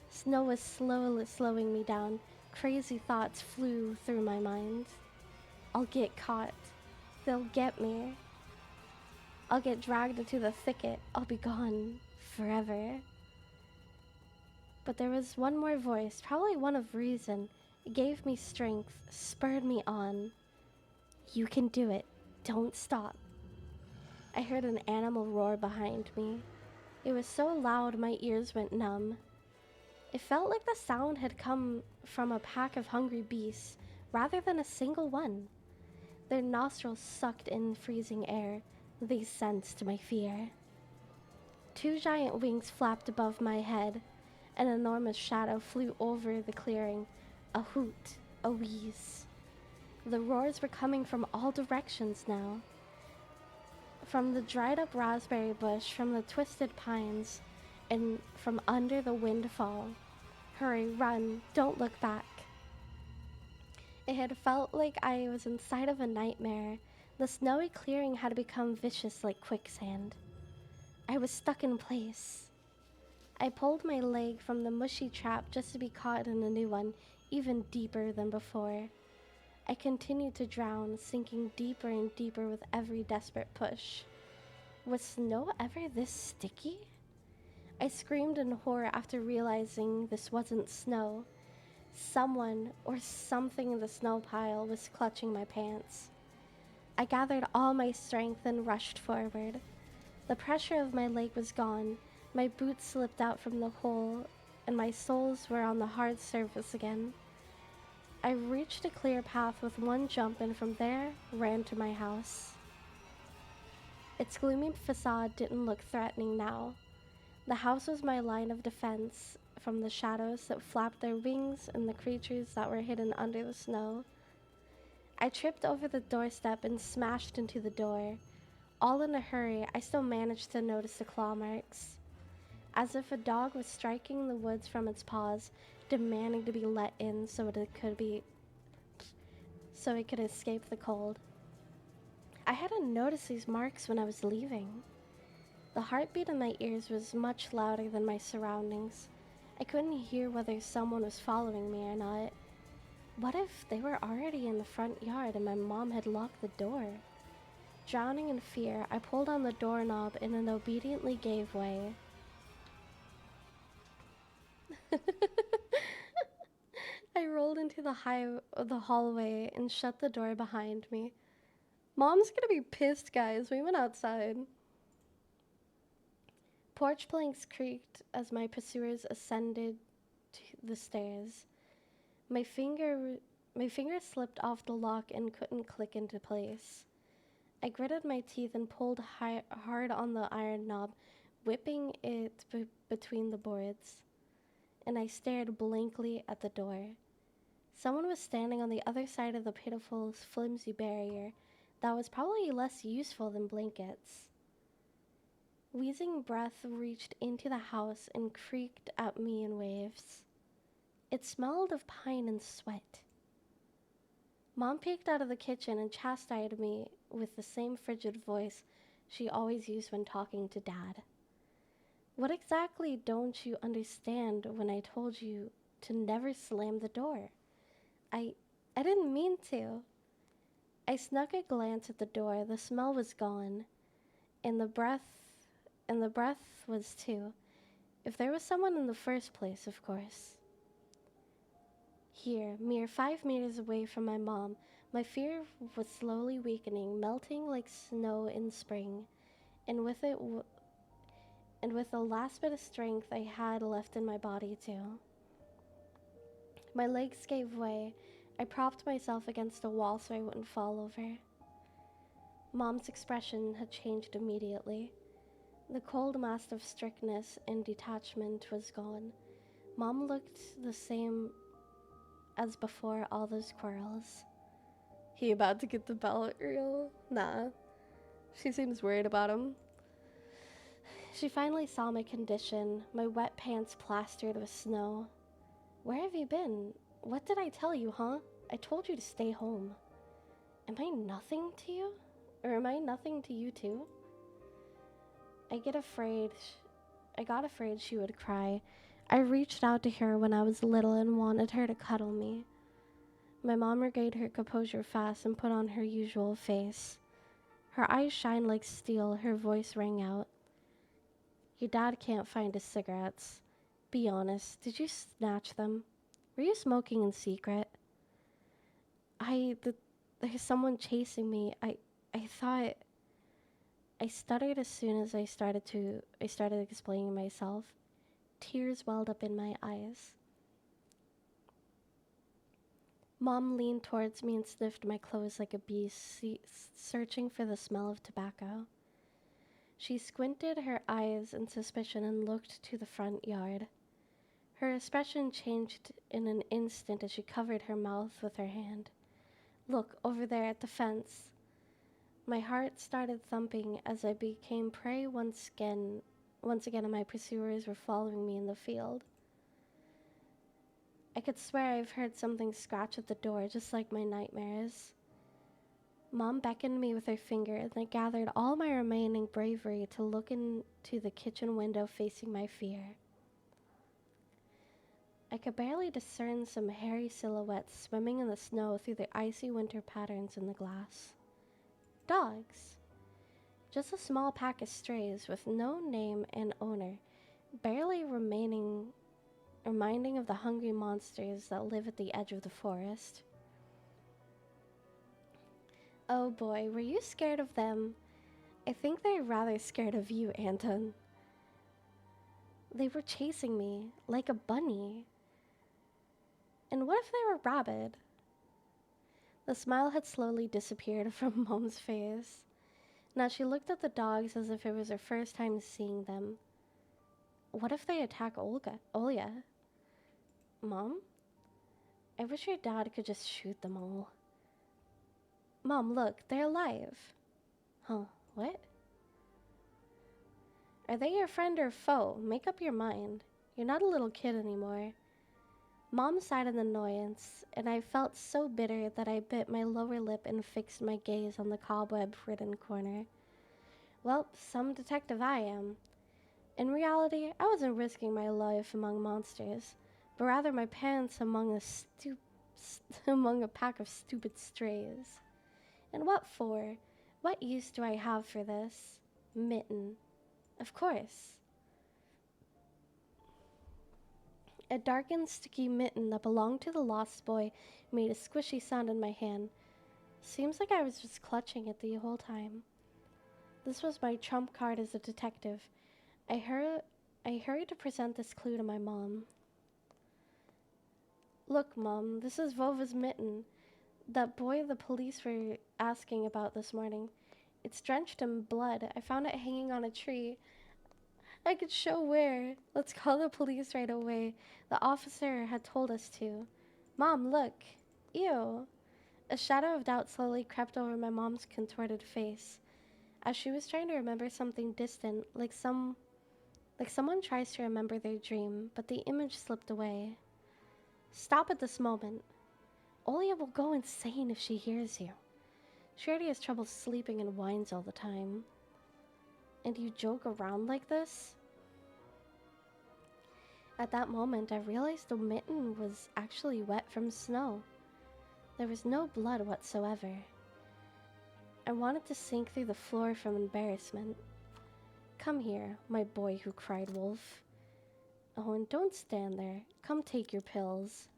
Snow was slowly slowing me down. Crazy thoughts flew through my mind. I'll get caught. They'll get me. I'll get dragged into the thicket. I'll be gone forever. But there was one more voice, probably one of reason. It gave me strength, spurred me on. You can do it. Don't stop. I heard an animal roar behind me. It was so loud my ears went numb. It felt like the sound had come from a pack of hungry beasts rather than a single one. Their nostrils sucked in freezing air. They sensed my fear. Two giant wings flapped above my head. An enormous shadow flew over the clearing. A hoot, a wheeze. The roars were coming from all directions now. From the dried up raspberry bush, from the twisted pines, and from under the windfall. Hurry, run, don't look back. It had felt like I was inside of a nightmare. The snowy clearing had become vicious like quicksand. I was stuck in place. I pulled my leg from the mushy trap just to be caught in a new one, even deeper than before. I continued to drown, sinking deeper and deeper with every desperate push. Was snow ever this sticky? I screamed in horror after realizing this wasn't snow. Someone or something in the snow pile was clutching my pants. I gathered all my strength and rushed forward. The pressure of my leg was gone. My boots slipped out from the hole, and my soles were on the hard surface again. I reached a clear path with one jump, and from there ran to my house. Its gloomy facade didn't look threatening now. The house was my line of defense from the shadows that flapped their wings and the creatures that were hidden under the snow. I tripped over the doorstep and smashed into the door. All in a hurry, I still managed to notice the claw marks. As if a dog was striking the woods from its paws, demanding to be let in so it could escape the cold. I hadn't noticed these marks when I was leaving. The heartbeat in my ears was much louder than my surroundings. I couldn't hear whether someone was following me or not. What if they were already in the front yard and my mom had locked the door? Drowning in fear, I pulled on the doorknob and it obediently gave way. I rolled into the hallway and shut the door behind me. Mom's gonna be pissed, guys. We went outside. Porch planks creaked as my pursuers ascended to the stairs. My finger slipped off the lock and couldn't click into place. I gritted my teeth and pulled hard on the iron knob, whipping it between the boards. And I stared blankly at the door. Someone was standing on the other side of the pitiful, flimsy barrier that was probably less useful than blankets. Wheezing breath reached into the house and creaked at me in waves. It smelled of pine and sweat. Mom peeked out of the kitchen and chastised me with the same frigid voice she always used when talking to Dad. What exactly don't you understand when I told you to never slam the door? I didn't mean to. I snuck a glance at the door. The smell was gone, and the breath was too. If there was someone in the first place, of course. Here, mere 5 meters away from my mom, my fear was slowly weakening, melting like snow in spring, and with the last bit of strength I had left in my body too. My legs gave way. I propped myself against a wall so I wouldn't fall over. Mom's expression had changed immediately. The cold mask of strictness and detachment was gone. Mom looked the same as before all those quarrels. He about to get the belt real? Nah. She seems worried about him. She finally saw my condition, my wet pants plastered with snow. Where have you been? What did I tell you, huh? I told you to stay home. Am I nothing to you? Or am I nothing to you too? I got afraid she would cry. I reached out to her when I was little and wanted her to cuddle me. My mom regained her composure fast and put on her usual face. Her eyes shined like steel, her voice rang out. Your dad can't find his cigarettes. Be honest, did you snatch them? Were you smoking in secret? There's someone chasing me. I thought... I stuttered as soon as I started explaining myself. Tears welled up in my eyes. Mom leaned towards me and sniffed my clothes like a bee, searching for the smell of tobacco. She squinted her eyes in suspicion and looked to the front yard. Her expression changed in an instant as she covered her mouth with her hand. Look, over there at the fence. My heart started thumping as I became prey once again, and my pursuers were following me in the field. I could swear I've heard something scratch at the door, just like my nightmares. Mom beckoned me with her finger, and I gathered all my remaining bravery to look into the kitchen window facing my fear. I could barely discern some hairy silhouettes swimming in the snow through the icy winter patterns in the glass. Dogs. Just a small pack of strays with no name and owner, barely reminding of the hungry monsters that live at the edge of the forest. Oh boy, were you scared of them? I think they're rather scared of you, Anton. They were chasing me, like a bunny. And what if they were rabid? The smile had slowly disappeared from Mom's face. Now she looked at the dogs as if it was her first time seeing them. What if they attack Olya? Mom? I wish your dad could just shoot them all. Mom, look, they're alive. Huh, what? Are they your friend or foe? Make up your mind. You're not a little kid anymore. Mom sighed in annoyance, and I felt so bitter that I bit my lower lip and fixed my gaze on the cobweb-ridden corner. Well, some detective I am. In reality, I wasn't risking my life among monsters, but rather my parents among a pack of stupid strays. And what for? What use do I have for this? Mitten. Of course. A dark and sticky mitten that belonged to the lost boy made a squishy sound in my hand. Seems like I was just clutching it the whole time. This was my trump card as a detective. I hurried to present this clue to my mom. Look, Mom, this is Vova's mitten. That boy the police were asking about this morning. It's drenched in blood. I found it hanging on a tree. I could show where. Let's call the police right away. The officer had told us to. Mom, look. Ew. A shadow of doubt slowly crept over my mom's contorted face, as she was trying to remember something distant, like someone tries to remember their dream, but the image slipped away. Stop at this moment. Olia will go insane if she hears you. She already has trouble sleeping and whines all the time. And you joke around like this? At that moment, I realized the mitten was actually wet from snow. There was no blood whatsoever. I wanted to sink through the floor from embarrassment. Come here, my boy who cried wolf. Oh, and don't stand there. Come take your pills.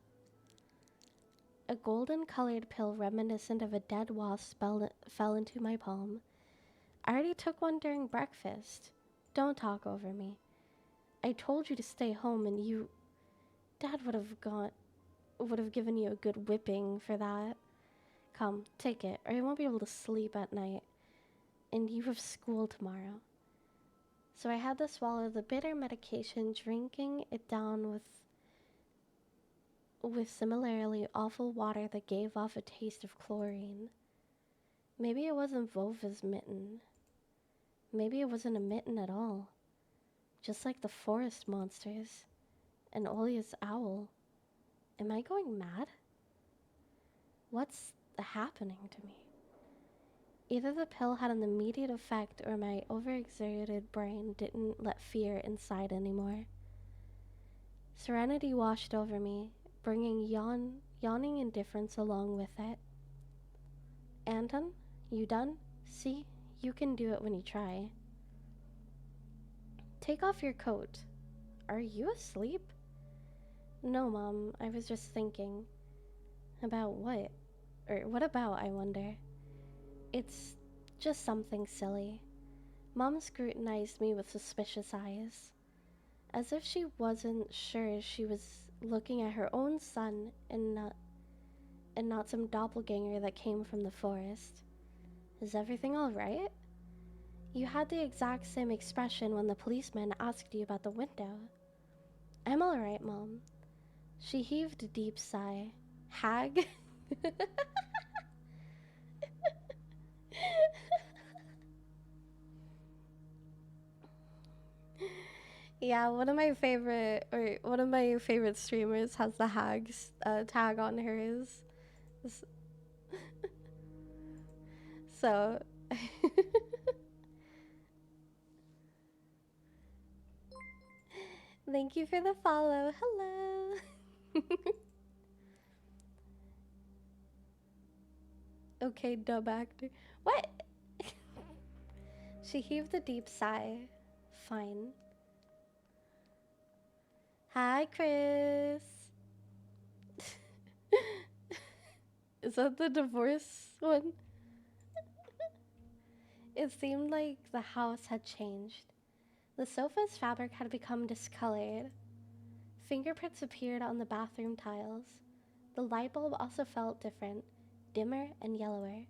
A golden-colored pill reminiscent of a dead wasp fell into my palm. I already took one during breakfast. Don't talk over me. I told you to stay home and you... Dad would have given you a good whipping for that. Come, take it, or you won't be able to sleep at night. And you have school tomorrow. So I had to swallow the bitter medication, drinking it down with similarly awful water that gave off a taste of chlorine. Maybe it wasn't Vova's mitten. Maybe it wasn't a mitten at all. Just like the forest monsters and Olia's owl. Am I going mad? What's happening to me? Either the pill had an immediate effect or my overexerted brain didn't let fear inside anymore. Serenity washed over me, bringing yawning indifference along with it. Anton, you done? See, you can do it when you try. Take off your coat. Are you asleep? No, Mom, I was just thinking. About what? Or what about, I wonder? It's just something silly. Mom scrutinized me with suspicious eyes, as if she wasn't sure she was looking at her own son and not some doppelganger that came from the forest. Is everything all right? You had the exact same expression when the policeman asked you about the window. I'm all right, Mom. She heaved a deep sigh. Hag? Yeah, one of my favorite streamers has the hags tag on hers. So, thank you for the follow. Hello. Okay, dub actor. What? She heaved a deep sigh. Fine. Hi, Chris. Is that the divorce one? It seemed like the house had changed. The sofa's fabric had become discolored. Fingerprints appeared on the bathroom tiles. The light bulb also felt different, dimmer and yellower.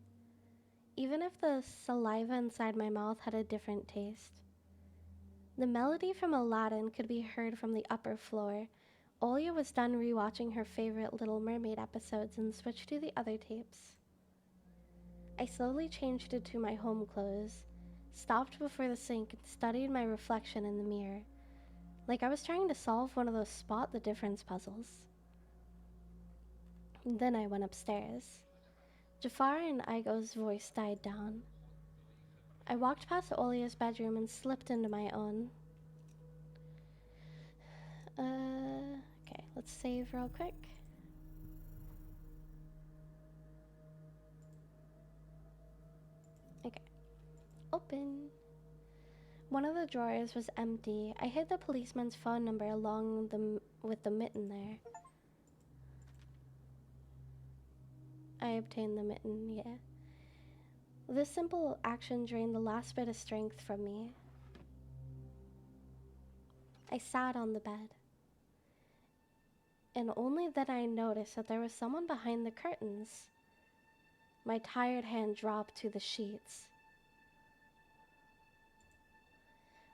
Even if the saliva inside my mouth had a different taste. The melody from Aladdin could be heard from the upper floor. Olia was done rewatching her favorite Little Mermaid episodes and switched to the other tapes. I slowly changed into my home clothes, stopped before the sink, and studied my reflection in the mirror, like I was trying to solve one of those spot the difference puzzles. Then I went upstairs. Jafar and Igo's voice died down. I walked past Olia's bedroom and slipped into my own. Okay, let's save real quick. Okay, open. One of the drawers was empty. I hid the policeman's phone number with the mitten there. I obtained the mitten, yeah. This simple action drained the last bit of strength from me. I sat on the bed. And only then I noticed that there was someone behind the curtains. My tired hand dropped to the sheets.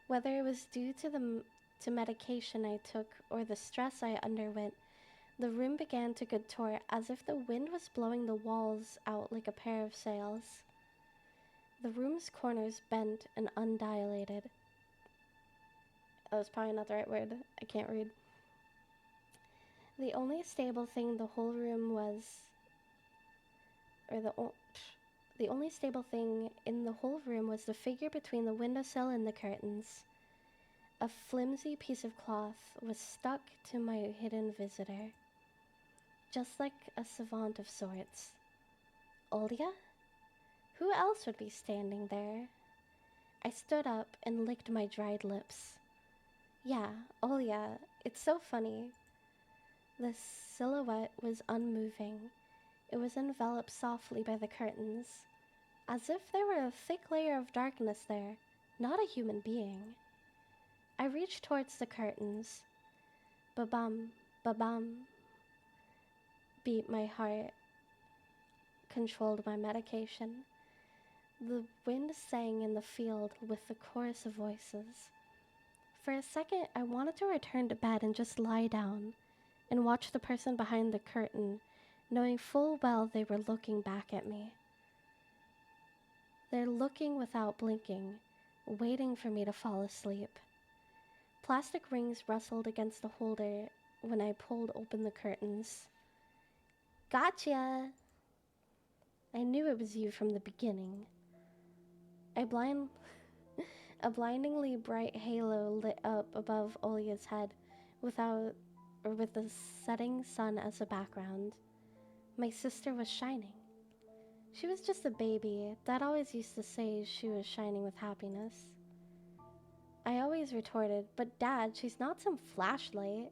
Whether it was due to medication I took or the stress I underwent, the room began to contort as if the wind was blowing the walls out like a pair of sails. The room's corners bent and undilated. That was probably not the right word. I can't read. The only stable thing in the whole room was, the only stable thing in the whole room was the figure between the windowsill and the curtains. A flimsy piece of cloth was stuck to my hidden visitor, just like a savant of sorts. Olia? Who else would be standing there? I stood up and licked my dried lips. Yeah, Olia. It's so funny. The silhouette was unmoving. It was enveloped softly by the curtains, as if there were a thick layer of darkness there, not a human being. I reached towards the curtains. Ba-bum, ba-bum. Beat my heart. Controlled my medication. The wind sang in the field with the chorus of voices. For a second, I wanted to return to bed and just lie down and watch the person behind the curtain, knowing full well they were looking back at me. They're looking without blinking, waiting for me to fall asleep. Plastic rings rustled against the holder when I pulled open the curtains. Gotcha! I knew it was you from the beginning. A blindingly bright halo lit up above Olia's head with the setting sun as a background. My sister was shining. She was just a baby. Dad always used to say she was shining with happiness. I always retorted, but Dad, she's not some flashlight.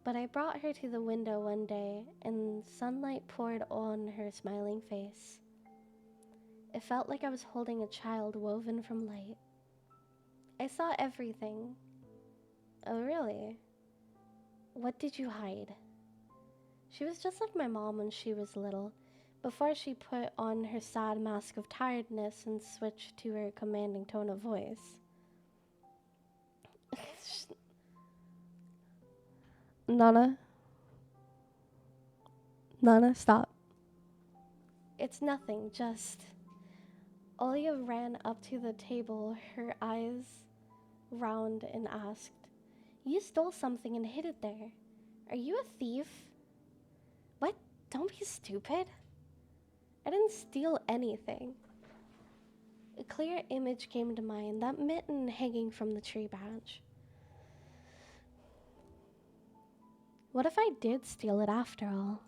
But I brought her to the window one day, and sunlight poured on her smiling face. It felt like I was holding a child woven from light. I saw everything. Oh, really? What did you hide? She was just like my mom when she was little, before she put on her sad mask of tiredness and switched to her commanding tone of voice. Nana, stop. It's nothing, just... Olia ran up to the table, her eyes round, and asked, You stole something and hid it there. Are you a thief? What? Don't be stupid. I didn't steal anything. A clear image came to mind, that mitten hanging from the tree branch. What if I did steal it after all?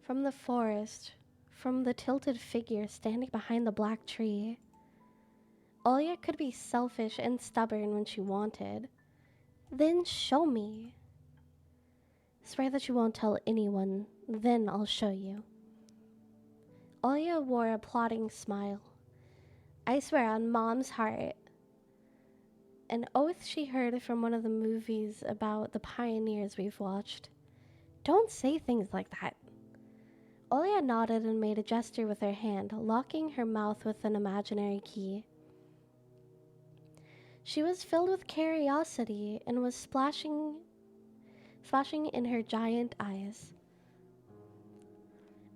From the forest, from the tilted figure standing behind the black tree. Olia could be selfish and stubborn when she wanted. Then show me. Swear that you won't tell anyone, then I'll show you. Olia wore a plotting smile. I swear on Mom's heart. An oath she heard from one of the movies about the pioneers we've watched. Don't say things like that. Olia nodded and made a gesture with her hand, locking her mouth with an imaginary key. She was filled with curiosity and was flashing in her giant eyes.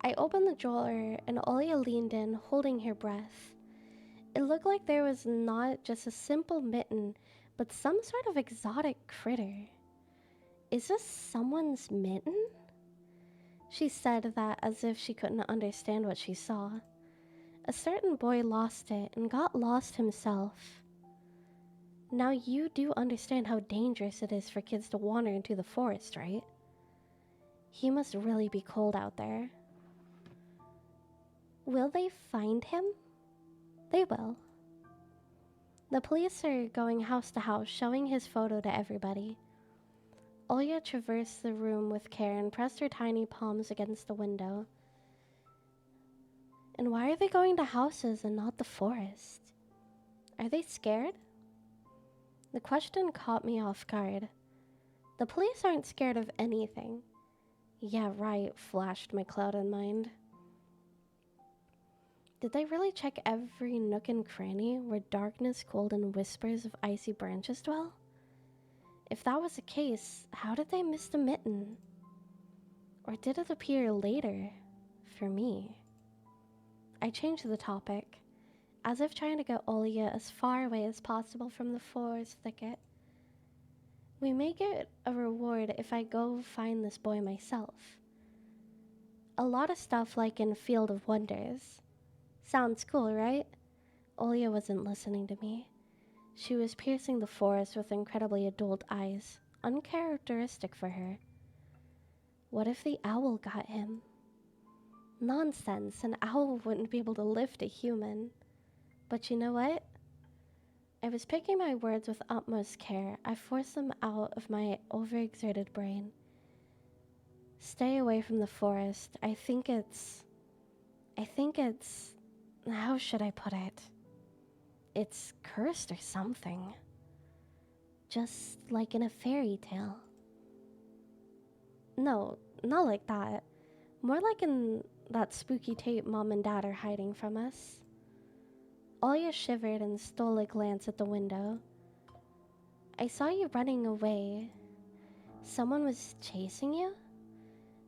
I opened the drawer and Olia leaned in, holding her breath. It looked like there was not just a simple mitten, but some sort of exotic critter. Is this someone's mitten? She said that as if she couldn't understand what she saw. A certain boy lost it and got lost himself. Now you do understand how dangerous it is for kids to wander into the forest, right? He must really be cold out there. Will they find him? They will. The police are going house to house, showing his photo to everybody. Olya traversed the room with care and pressed her tiny palms against the window. And why are they going to houses and not the forest? Are they scared? The question caught me off guard. The police aren't scared of anything. Yeah, right, flashed my clouded mind. Did they really check every nook and cranny where darkness, cold, and whispers of icy branches dwell? If that was the case, how did they miss the mitten? Or did it appear later for me? I changed the topic, as if trying to get Olya as far away as possible from the forest thicket. We may get a reward if I go find this boy myself. A lot of stuff like in Field of Wonders. Sounds cool, right? Olya wasn't listening to me. She was piercing the forest with incredibly adult eyes, uncharacteristic for her. What if the owl got him? Nonsense, an owl wouldn't be able to lift a human. But you know what? I was picking my words with utmost care. I forced them out of my overexerted brain. Stay away from the forest. I think it's... How should I put it? It's cursed or something. Just like in a fairy tale. No, not like that. More like in that spooky tape Mom and Dad are hiding from us. Olya shivered and stole a glance at the window. I saw you running away. Someone was chasing you?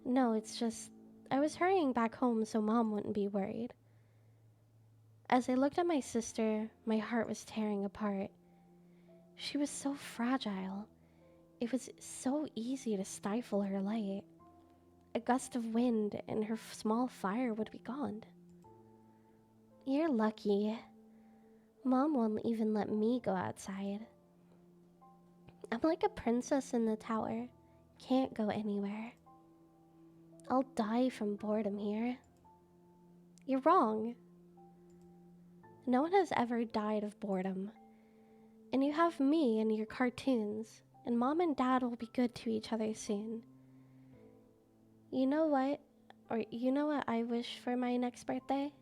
No, it's just... I was hurrying back home so Mom wouldn't be worried. As I looked at my sister, my heart was tearing apart. She was so fragile. It was so easy to stifle her light. A gust of wind and her small fire would be gone. You're lucky. Mom won't even let me go outside. I'm like a princess in the tower. Can't go anywhere. I'll die from boredom here. You're wrong. No one has ever died of boredom. And you have me and your cartoons, and Mom and Dad will be good to each other soon. You know what? Or you know what I wish for my next birthday?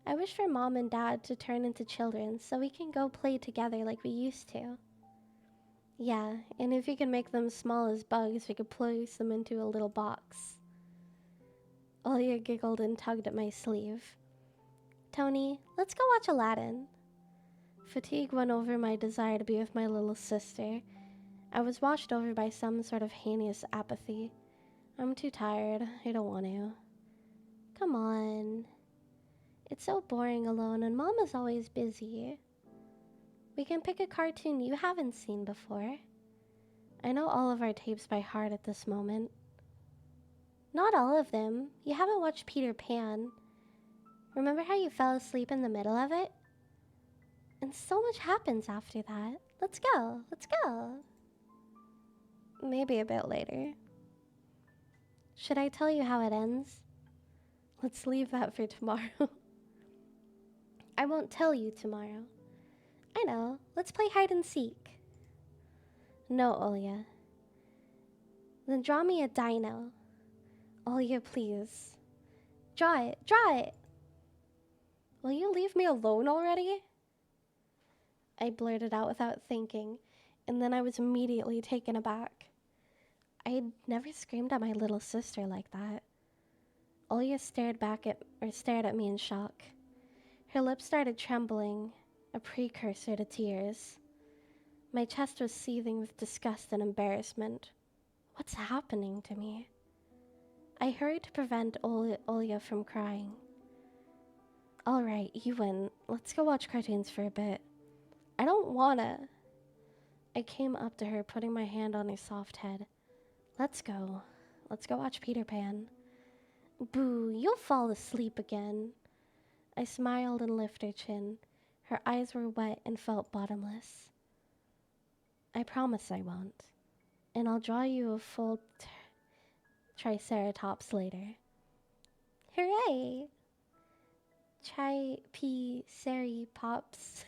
I wish for Mom and Dad to turn into children so we can go play together like we used to. Yeah, and if you can make them small as bugs, we could place them into a little box. Olya giggled and tugged at my sleeve. Tony, let's go watch Aladdin. Fatigue went over my desire to be with my little sister. I was washed over by some sort of heinous apathy. I'm too tired. I don't want to. Come on. It's so boring alone and Mom is always busy. We can pick a cartoon you haven't seen before. I know all of our tapes by heart at this moment. Not all of them. You haven't watched Peter Pan. Remember how you fell asleep in the middle of it? And so much happens after that. Let's go. Let's go. Maybe a bit later. Should I tell you how it ends? Let's leave that for tomorrow. I won't tell you tomorrow. I know. Let's play hide and seek. No, Olya. Then draw me a dino. Olya, please. Draw it. Draw it. Will you leave me alone already? I blurted out without thinking, and then I was immediately taken aback. I had never screamed at my little sister like that. Olya stared at me in shock. Her lips started trembling, a precursor to tears. My chest was seething with disgust and embarrassment. What's happening to me? I hurried to prevent Olya from crying. All right, you win. Let's go watch cartoons for a bit. I don't wanna. I came up to her, putting my hand on her soft head. Let's go. Let's go watch Peter Pan. Boo, you'll fall asleep again. I smiled and lifted her chin. Her eyes were wet and felt bottomless. I promise I won't. And I'll draw you a full triceratops later. Hooray! Pops.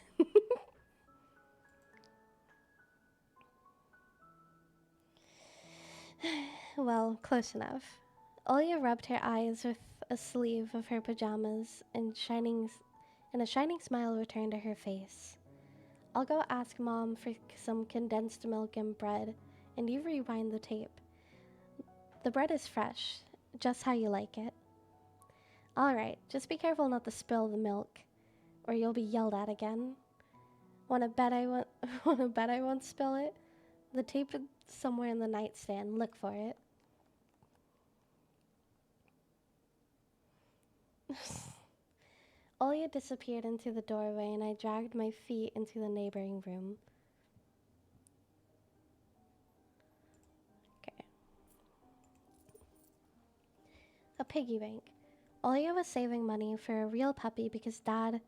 Well, close enough. Olia rubbed her eyes with a sleeve of her pajamas, and a shining smile returned to her face. I'll go ask Mom for some condensed milk and bread, and you rewind the tape. The bread is fresh, just how you like it. Alright, just be careful not to spill the milk, or you'll be yelled at again. Wanna bet I won't spill it? The tape is somewhere in the nightstand. Look for it. Olia disappeared into the doorway, and I dragged my feet into the neighboring room. Okay. A piggy bank. Olia was saving money for a real puppy because Dad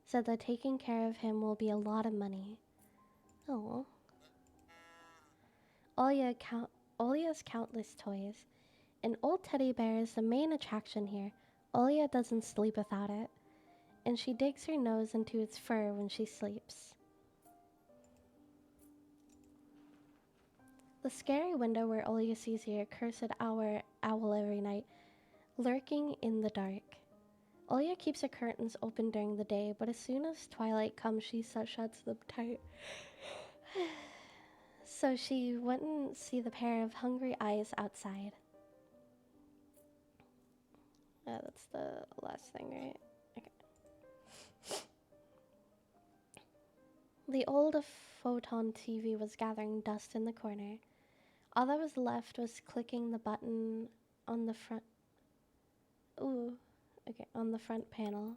said that taking care of him will be a lot of money. Oh. Olia's countless toys. An old teddy bear is the main attraction here. Olia doesn't sleep without it, and she digs her nose into its fur when she sleeps. The scary window where Olia sees her cursed owl every night, lurking in the dark. Olia keeps her curtains open during the day, but as soon as twilight comes, she shuts them tight. So she wouldn't see the pair of hungry eyes outside. That's the last thing, right? Okay. The old photon TV was gathering dust in the corner. All that was left was clicking the button on the front. Ooh, okay, on the front panel.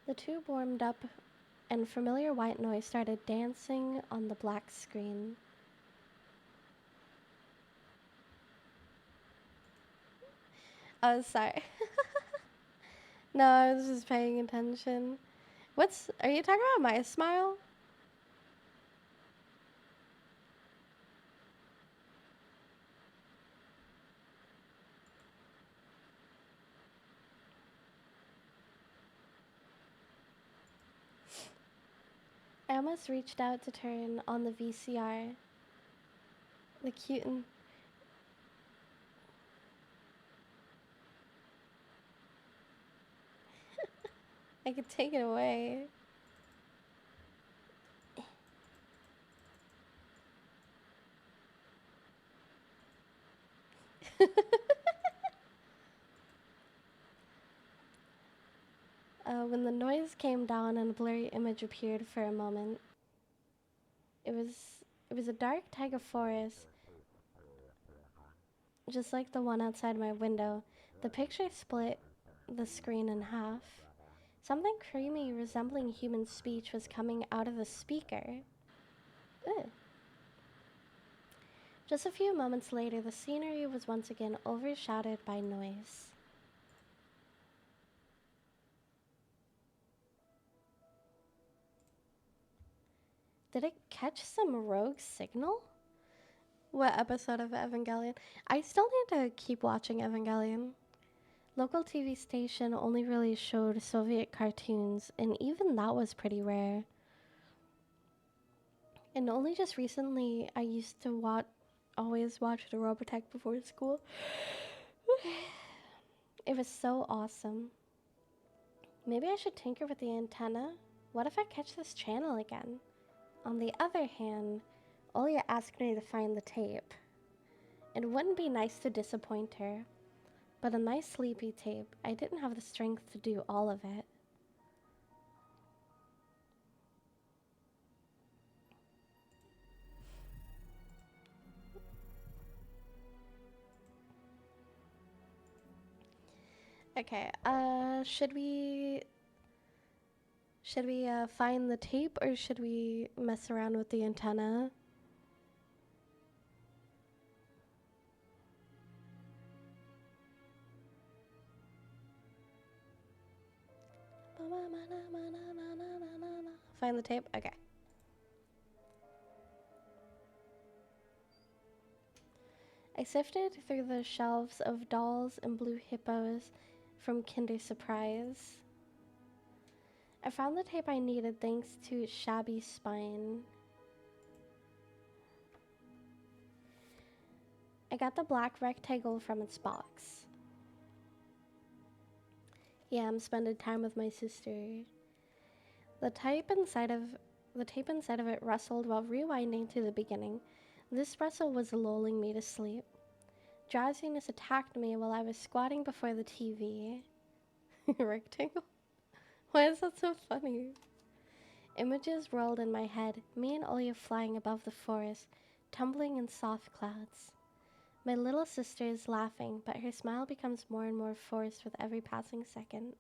The tube warmed up, and familiar white noise started dancing on the black screen. Oh, sorry. No, I was just paying attention. Are you talking about my smile? I almost reached out to turn on the VCR. The cute and... I could take it away. When the noise came down and a blurry image appeared for a moment, it was a dark taiga forest, just like the one outside my window. The picture split the screen in half. Something creamy resembling human speech was coming out of the speaker. Ugh. Just a few moments later, the scenery was once again overshadowed by noise. Did it catch some rogue signal? What episode of Evangelion? I still need to keep watching Evangelion. Local TV station only really showed Soviet cartoons, and even that was pretty rare. And only just recently, I used to always watch the Robotech before school. It was so awesome. Maybe I should tinker with the antenna. What if I catch this channel again? On the other hand, Olia asked me to find the tape. It wouldn't be nice to disappoint her, but a nice sleepy tape. I didn't have the strength to do all of it. Okay, should we find the tape, or should we mess around with the antenna? Find the tape? Okay. I sifted through the shelves of dolls and blue hippos from Kinder Surprise. I found the tape I needed thanks to Shabby Spine. I got the black rectangle from its box. Yeah, I'm spending time with my sister. The tape inside of it rustled while rewinding to the beginning. This rustle was lulling me to sleep. Drowsiness attacked me while I was squatting before the TV. Rectangle? Why is that so funny? Images rolled in my head, me and Olya flying above the forest, tumbling in soft clouds. My little sister is laughing, but her smile becomes more and more forced with every passing second.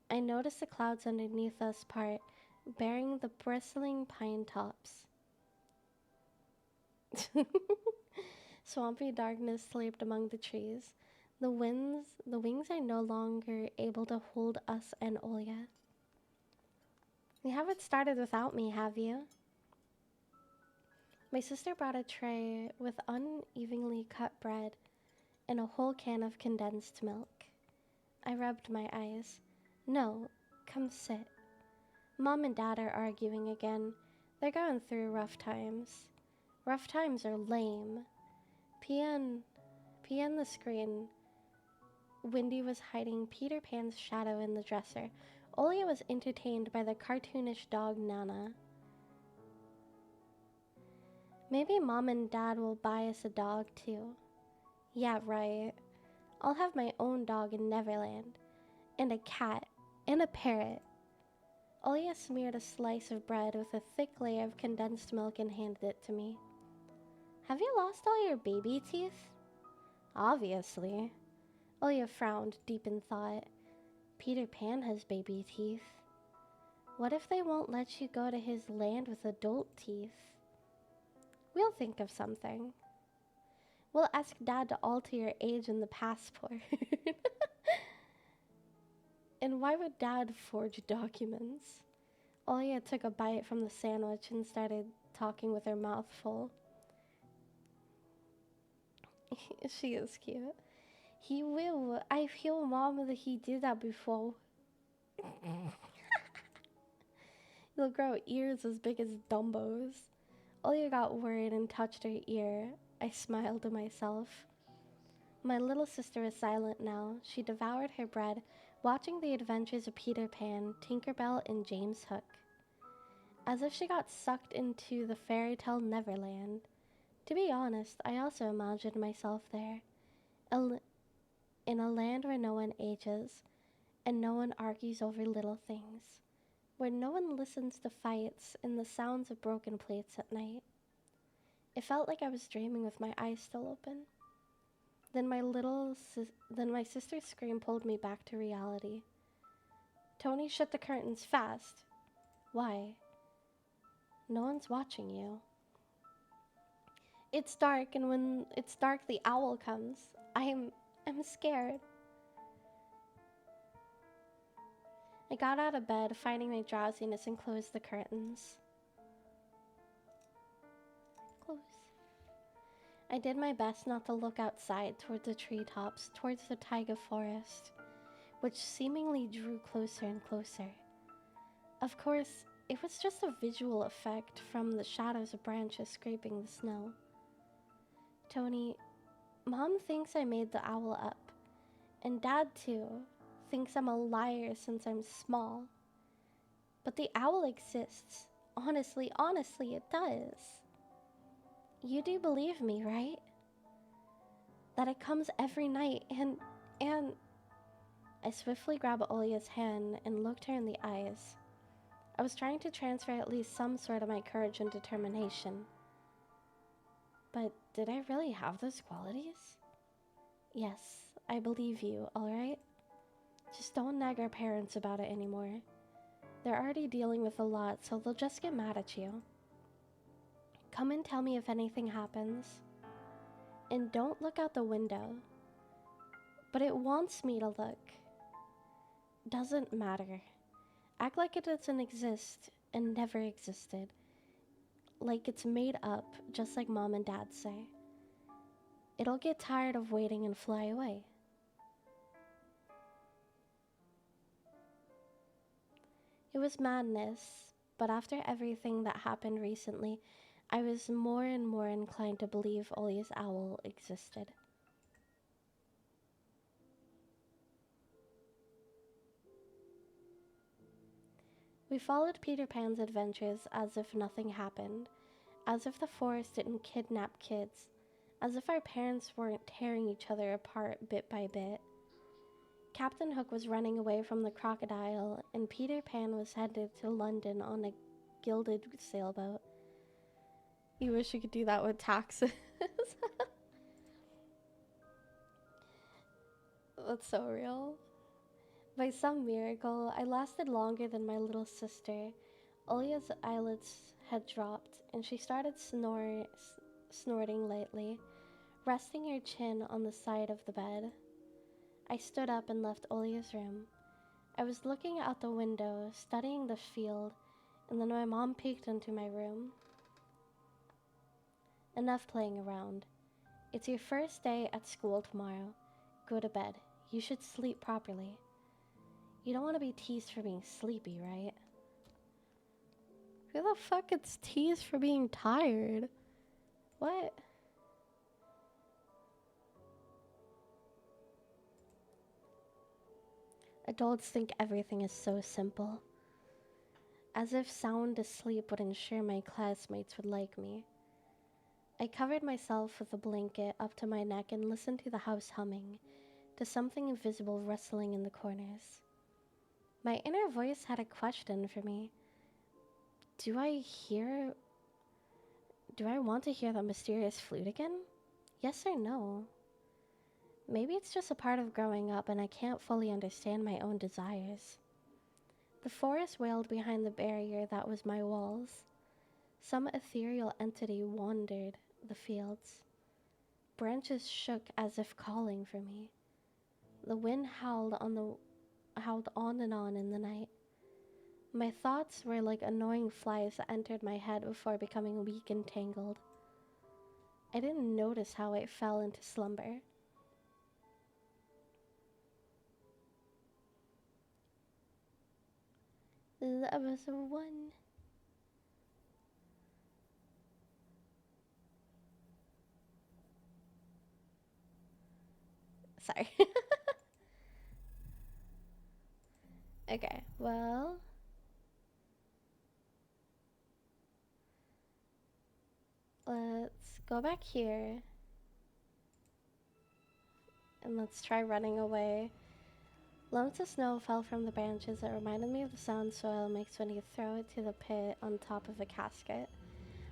I notice the clouds underneath us part, bearing the bristling pine tops. Swampy darkness slept among the trees. The wings are no longer able to hold us and Olya. You haven't started without me, have you? My sister brought a tray with unevenly cut bread and a whole can of condensed milk. I rubbed my eyes. No, come sit. Mom and Dad are arguing again. They're going through rough times. Rough times are lame. P.N. the screen. Wendy was hiding Peter Pan's shadow in the dresser. Olya was entertained by the cartoonish dog Nana. Maybe Mom and Dad will buy us a dog too. Yeah, right. I'll have my own dog in Neverland. And a cat. And a parrot. Olya smeared a slice of bread with a thick layer of condensed milk and handed it to me. Have you lost all your baby teeth? Obviously. Olya frowned, deep in thought. Peter Pan has baby teeth. What if they won't let you go to his land with adult teeth? We'll think of something. We'll ask Dad to alter your age in the passport. And why would Dad forge documents? Olya took a bite from the sandwich and started talking with her mouth full. She is cute. He will. I feel Mom that he did that before. He'll grow ears as big as Dumbo's. Olya got worried and touched her ear. I smiled to myself. My little sister is silent now. She devoured her bread, watching the adventures of Peter Pan, Tinkerbell, and James Hook. As if she got sucked into the fairy tale Neverland. To be honest, I also imagined myself there. In a land where no one ages, and no one argues over little things. Where no one listens to fights and the sounds of broken plates at night. It felt like I was dreaming with my eyes still open. Then my sister's scream pulled me back to reality. Tony, shut the curtains fast. Why? No one's watching you. It's dark, and when it's dark, the owl comes. I'm scared. I got out of bed, fighting my drowsiness, and closed the curtains. Close. I did my best not to look outside towards the treetops, towards the taiga forest, which seemingly drew closer and closer. Of course, it was just a visual effect from the shadows of branches scraping the snow. Tony, Mom thinks I made the owl up, and Dad too thinks I'm a liar since I'm small. But the owl exists. Honestly, it does. You do believe me, right? That it comes every night and... I swiftly grabbed Olya's hand and looked her in the eyes. I was trying to transfer at least some sort of my courage and determination. But did I really have those qualities? Yes, I believe you, alright? Just don't nag our parents about it anymore. They're already dealing with a lot, so they'll just get mad at you. Come and tell me if anything happens. And don't look out the window. But it wants me to look. Doesn't matter. Act like it doesn't exist and never existed. Like it's made up, just like mom and dad say. It'll get tired of waiting and fly away. It was madness, but after everything that happened recently, I was more and more inclined to believe Olia's owl existed. We followed Peter Pan's adventures as if nothing happened, as if the forest didn't kidnap kids, as if our parents weren't tearing each other apart bit by bit. Captain Hook was running away from the crocodile, and Peter Pan was headed to London on a gilded sailboat. You wish you could do that with taxes. That's so real. By some miracle, I lasted longer than my little sister. Olia's eyelids had dropped, and she started snorting lightly, resting her chin on the side of the bed. I stood up and left Olia's room. I was looking out the window, studying the field, and then my mom peeked into my room. Enough playing around. It's your first day at school tomorrow. Go to bed. You should sleep properly. You don't want to be teased for being sleepy, right? Who the fuck gets teased for being tired? What? Adults think everything is so simple. As if sound asleep would ensure my classmates would like me. I covered myself with a blanket up to my neck and listened to the house humming, to something invisible rustling in the corners. My inner voice had a question for me. Do I want to hear the mysterious flute again? Yes or no? Maybe it's just a part of growing up and I can't fully understand my own desires. The forest wailed behind the barrier that was my walls. Some ethereal entity wandered the fields. Branches shook as if calling for me. The wind howled on and on in the night. My thoughts were like annoying flies that entered my head before becoming weak and tangled. I didn't notice how I fell into slumber. This is episode 1. Sorry. Okay, well. Let's go back here. And let's try running away. Lumps of snow fell from the branches that reminded me of the sound soil makes when you throw it to the pit on top of a casket.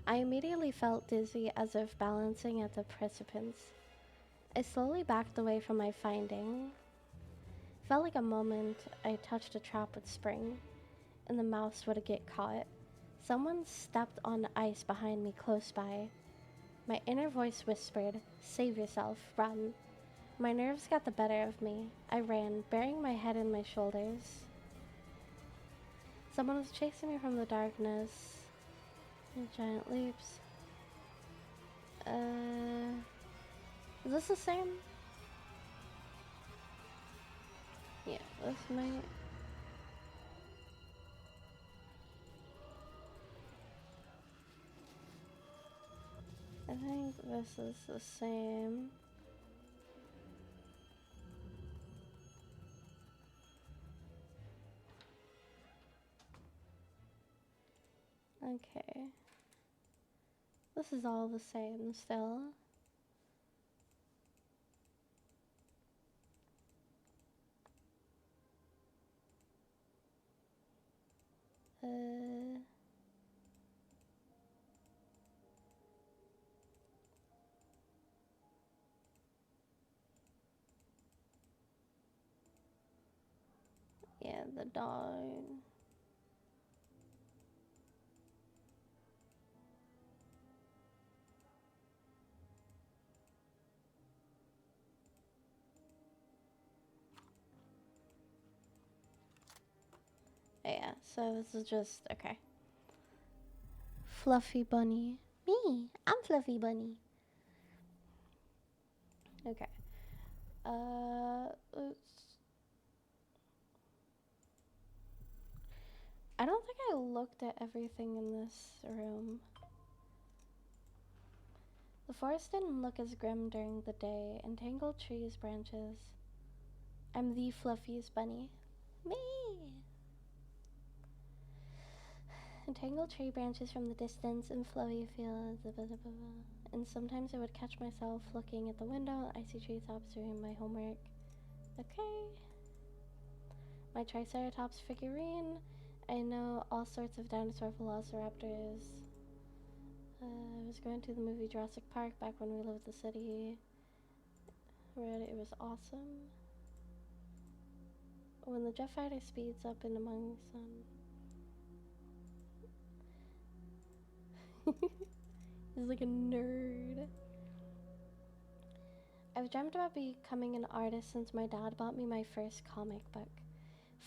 I immediately felt dizzy as if balancing at the precipice. I slowly backed away from my finding. Felt like a moment I touched a trap with spring, and the mouse would get caught. Someone stepped on ice behind me close by. My inner voice whispered, "Save yourself, run." My nerves got the better of me. I ran, burying my head in my shoulders. Someone was chasing me from the darkness. In giant leaps. Is this the same? Yeah, this might. I think this is the same. Okay. This is all the same still. Yeah, the dog. Yeah, so this is just okay. Fluffy bunny. Me, I'm Fluffy bunny. Okay. I don't think I looked at everything in this room. The forest didn't look as grim during the day. Entangled trees, branches. I'm the fluffiest bunny. Me! Entangled tree branches from the distance and flowy fields. Blah, blah, blah, blah. And sometimes I would catch myself looking at the window, icy treetops doing my homework. Okay. My Triceratops figurine. I know all sorts of dinosaur velociraptors. I was going to the movie Jurassic Park back when we lived in the city. Read it was awesome. When the jet fighter speeds up in among sun. He's like a nerd. I've dreamt about becoming an artist since my dad bought me my first comic book.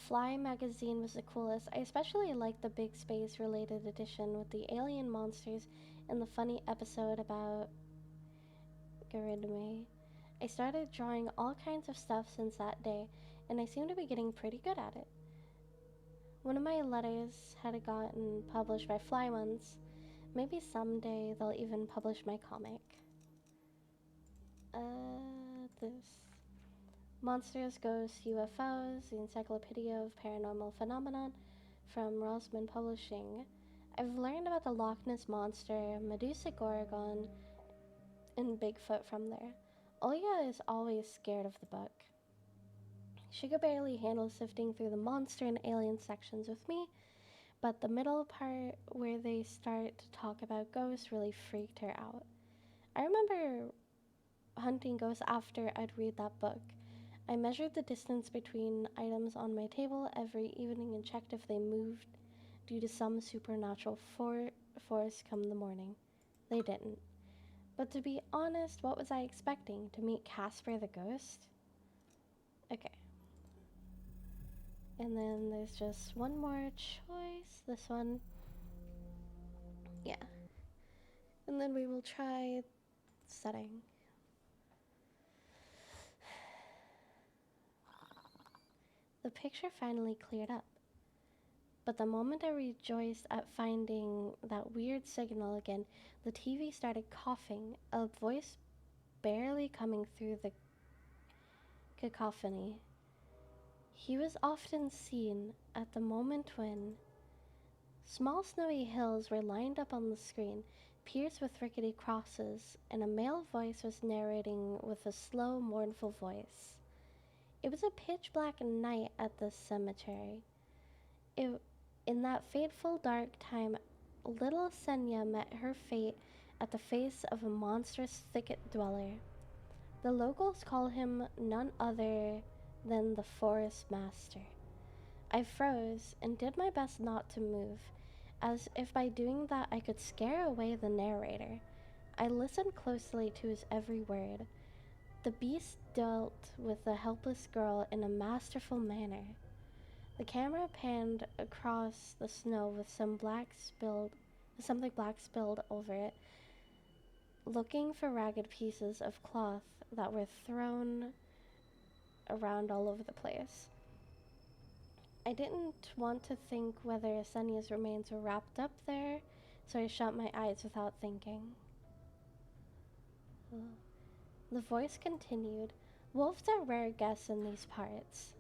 Fly magazine was the coolest. I especially liked the big space related edition with the alien monsters and the funny episode about Garidame. I started drawing all kinds of stuff since that day, and I seem to be getting pretty good at it. One of my letters had gotten published by Fly once. Maybe someday they'll even publish my comic. This. Monsters, Ghosts, UFOs, the Encyclopedia of Paranormal Phenomenon from Rosman Publishing. I've learned about the Loch Ness Monster, Medusa Gorgon, and Bigfoot from there. Olya is always scared of the book. She could barely handle sifting through the monster and alien sections with me, but the middle part where they start to talk about ghosts really freaked her out. I remember hunting ghosts after I'd read that book. I measured the distance between items on my table every evening and checked if they moved due to some supernatural force come the morning. They didn't. But to be honest, what was I expecting? To meet Casper the ghost? Okay. And then there's just one more choice. This one. Yeah. And then we will try setting. The picture finally cleared up. But the moment I rejoiced at finding that weird signal again, the TV started coughing, a voice barely coming through the cacophony. He was often seen at the moment when small snowy hills were lined up on the screen, pierced with rickety crosses, and a male voice was narrating with a slow, mournful voice. It was a pitch black night at the cemetery. In that fateful dark time, little Senya met her fate at the face of a monstrous thicket dweller. The locals call him none other than the Forest Master. I froze and did my best not to move, as if by doing that I could scare away the narrator. I listened closely to his every word. The beast dealt with the helpless girl in a masterful manner. The camera panned across the snow with something black spilled over it, looking for ragged pieces of cloth that were thrown around all over the place. I didn't want to think whether Senya's remains were wrapped up there, so I shut my eyes without thinking. The voice continued. Wolves are rare guests in these parts.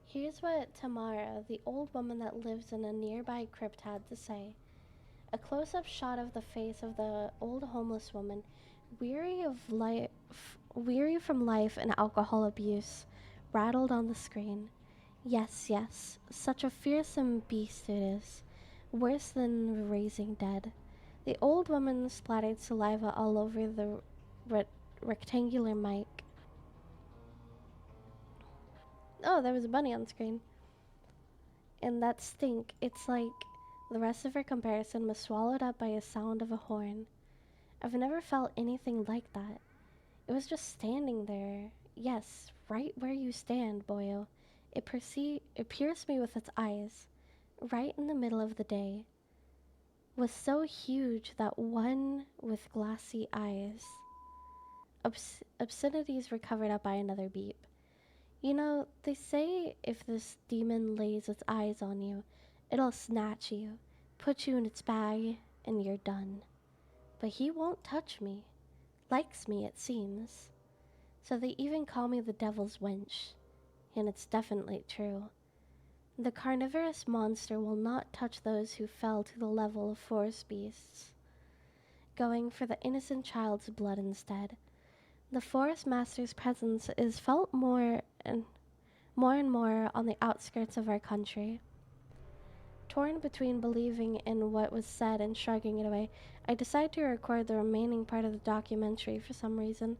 Here's what Tamara, the old woman that lives in a nearby crypt, had to say. A close-up shot of the face of the old homeless woman, weary from life and alcohol abuse, rattled on the screen. Yes, yes, such a fearsome beast it is, worse than raising dead. The old woman splattered saliva all over the rectangular mic. Oh, there was a bunny on screen. And that stink, it's like the rest of her comparison was swallowed up by a sound of a horn. I've never felt anything like that. It was just standing there. Yes, right where you stand, boyo. It pierced me with its eyes, right in the middle of the day, was so huge that one with glassy eyes. Obscenities were covered up by another beep. You know, they say if this demon lays its eyes on you, it'll snatch you, put you in its bag, and you're done. But he won't touch me. Likes me, it seems. So they even call me the devil's wench. And it's definitely true. The carnivorous monster will not touch those who fell to the level of forest beasts, going for the innocent child's blood instead. The forest master's presence is felt more and more on the outskirts of our country. Torn between believing in what was said and shrugging it away, I decided to record the remaining part of the documentary for some reason.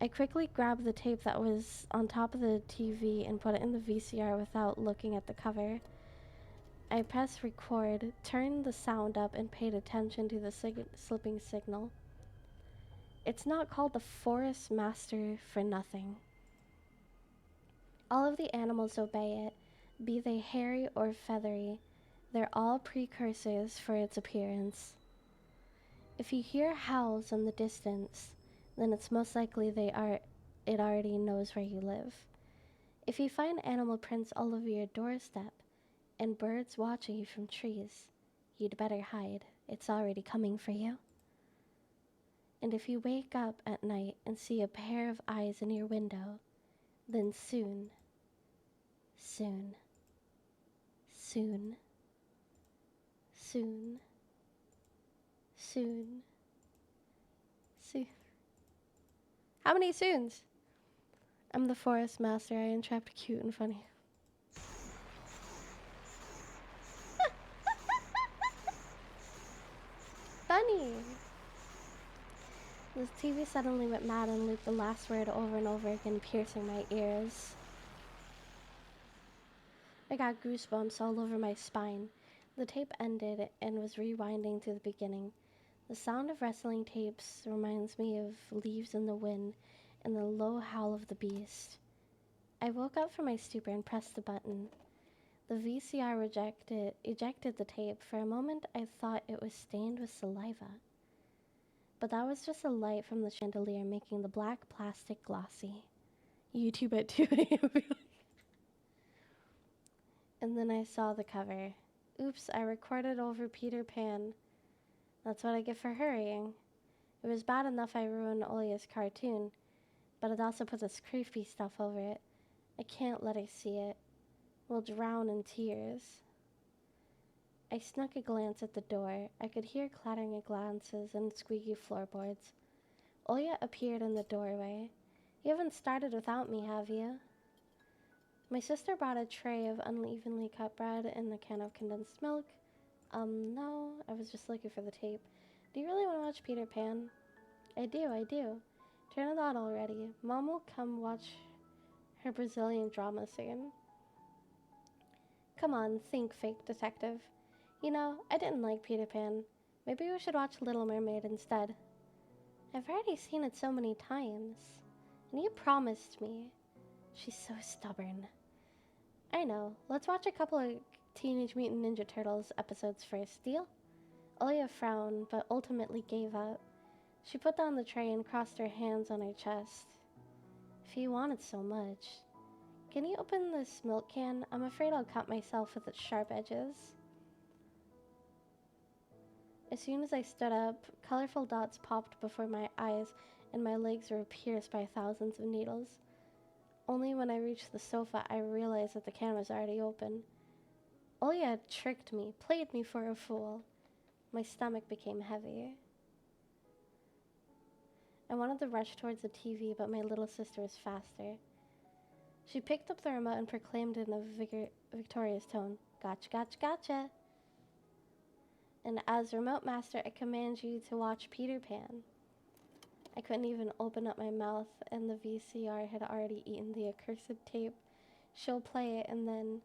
I quickly grabbed the tape that was on top of the TV and put it in the VCR without looking at the cover. I pressed record, turned the sound up, and paid attention to the slipping signal. It's not called the Forest Master for nothing. All of the animals obey it, be they hairy or feathery. They're all precursors for its appearance. If you hear howls in the distance, then it's most likely it already knows where you live. If you find animal prints all over your doorstep and birds watching you from trees, you'd better hide. It's already coming for you. And if you wake up at night and see a pair of eyes in your window, then soon, soon, soon, soon, soon, soon. How many soons? I'm the forest master. I entrapped cute and funny. Funny! The TV suddenly went mad and looped the last word over and over again, piercing my ears. I got goosebumps all over my spine. The tape ended and was rewinding to the beginning. The sound of wrestling tapes reminds me of leaves in the wind and the low howl of the beast. I woke up from my stupor and pressed the button. The VCR ejected the tape. For a moment, I thought it was stained with saliva. But that was just the light from the chandelier making the black plastic glossy. YouTube at 2 a.m. And then I saw the cover. Oops, I recorded over Peter Pan. That's what I get for hurrying. It was bad enough I ruined Olia's cartoon, but it also put this creepy stuff over it. I can't let her see it. We'll drown in tears. I snuck a glance at the door. I could hear clattering of glances and squeaky floorboards. Olia appeared in the doorway. You haven't started without me, have you? My sister brought a tray of unevenly cut bread and a can of condensed milk. No, I was just looking for the tape. Do you really want to watch Peter Pan? I do. Turn it on already. Mom will come watch her Brazilian drama soon. Come on, think, fake detective. You know, I didn't like Peter Pan. Maybe we should watch Little Mermaid instead. I've already seen it so many times. And you promised me. She's so stubborn. I know. Let's watch a couple of Teenage Mutant Ninja Turtles episodes first, deal? Olia frowned, but ultimately gave up. She put down the tray and crossed her hands on her chest. If you want it so much. Can you open this milk can? I'm afraid I'll cut myself with its sharp edges. As soon as I stood up, colorful dots popped before my eyes and my legs were pierced by thousands of needles. Only when I reached the sofa, I realized that the can was already open. Olia had tricked me, played me for a fool. My stomach became heavy. I wanted to rush towards the TV, but my little sister was faster. She picked up the remote and proclaimed in a victorious tone, "Gotcha, gotcha, gotcha." And as remote master, I command you to watch Peter Pan. I couldn't even open up my mouth, and the VCR had already eaten the accursed tape. She'll play it, and then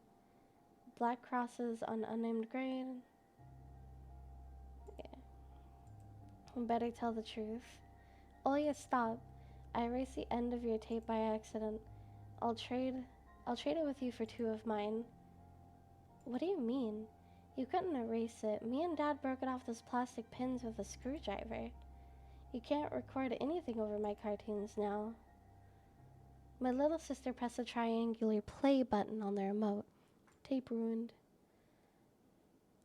black crosses on unnamed grave. Yeah. I better tell the truth. Olia, stop. I erased the end of your tape by accident. I'll trade I'll trade it with you for 2 of mine. What do you mean? You couldn't erase it. Me and Dad broke it off those plastic pins with a screwdriver. You can't record anything over my cartoons now. My little sister pressed the triangular play button on the remote. Tape ruined.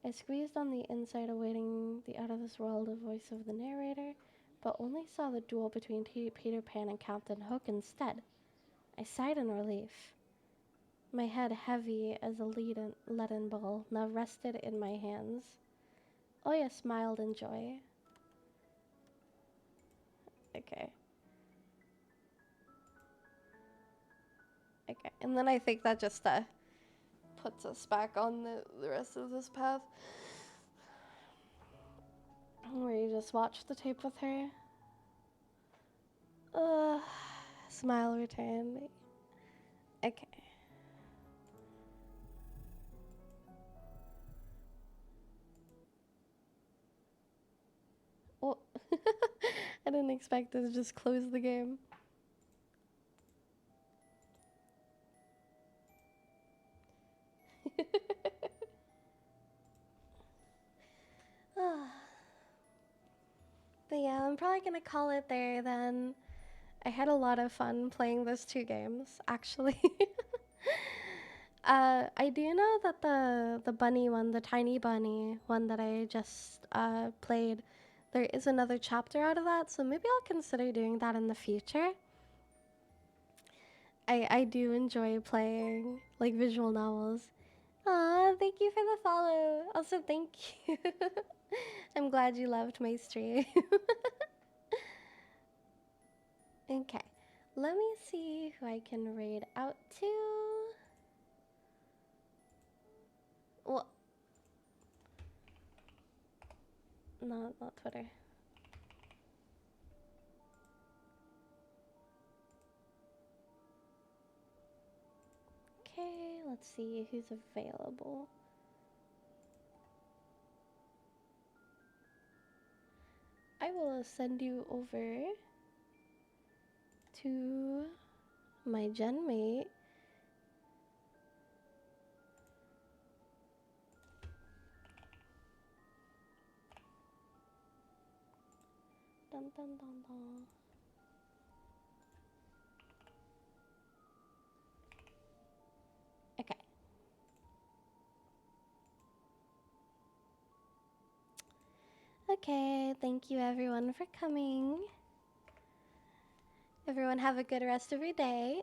I squeezed on the inside, awaiting the out-of-this-world voice of the narrator, but only saw the duel between Peter Pan and Captain Hook instead. I sighed in relief. My head, heavy as a leaden ball, now rested in my hands. Oya smiled in joy. Okay. Okay, and then I think that just puts us back on the rest of this path. Where you just watch the tape with her. Smile returned. Okay. Well, I didn't expect it to just close the game. But yeah, I'm probably gonna call it there then. I had a lot of fun playing those 2 games, actually. I do know that the bunny one, the tiny bunny one that I just played, there is another chapter out of that, so maybe I'll consider doing that in the future. I do enjoy playing like visual novels. Aw, thank you for the follow. Also, thank you. I'm glad you loved my stream. Okay, let me see who I can raid out to. Well, not Twitter. Okay, let's see who's available. I will send you over to my gen mate. Dun dun dun dun. Okay. Okay, thank you everyone for coming. Everyone have a good rest of your day.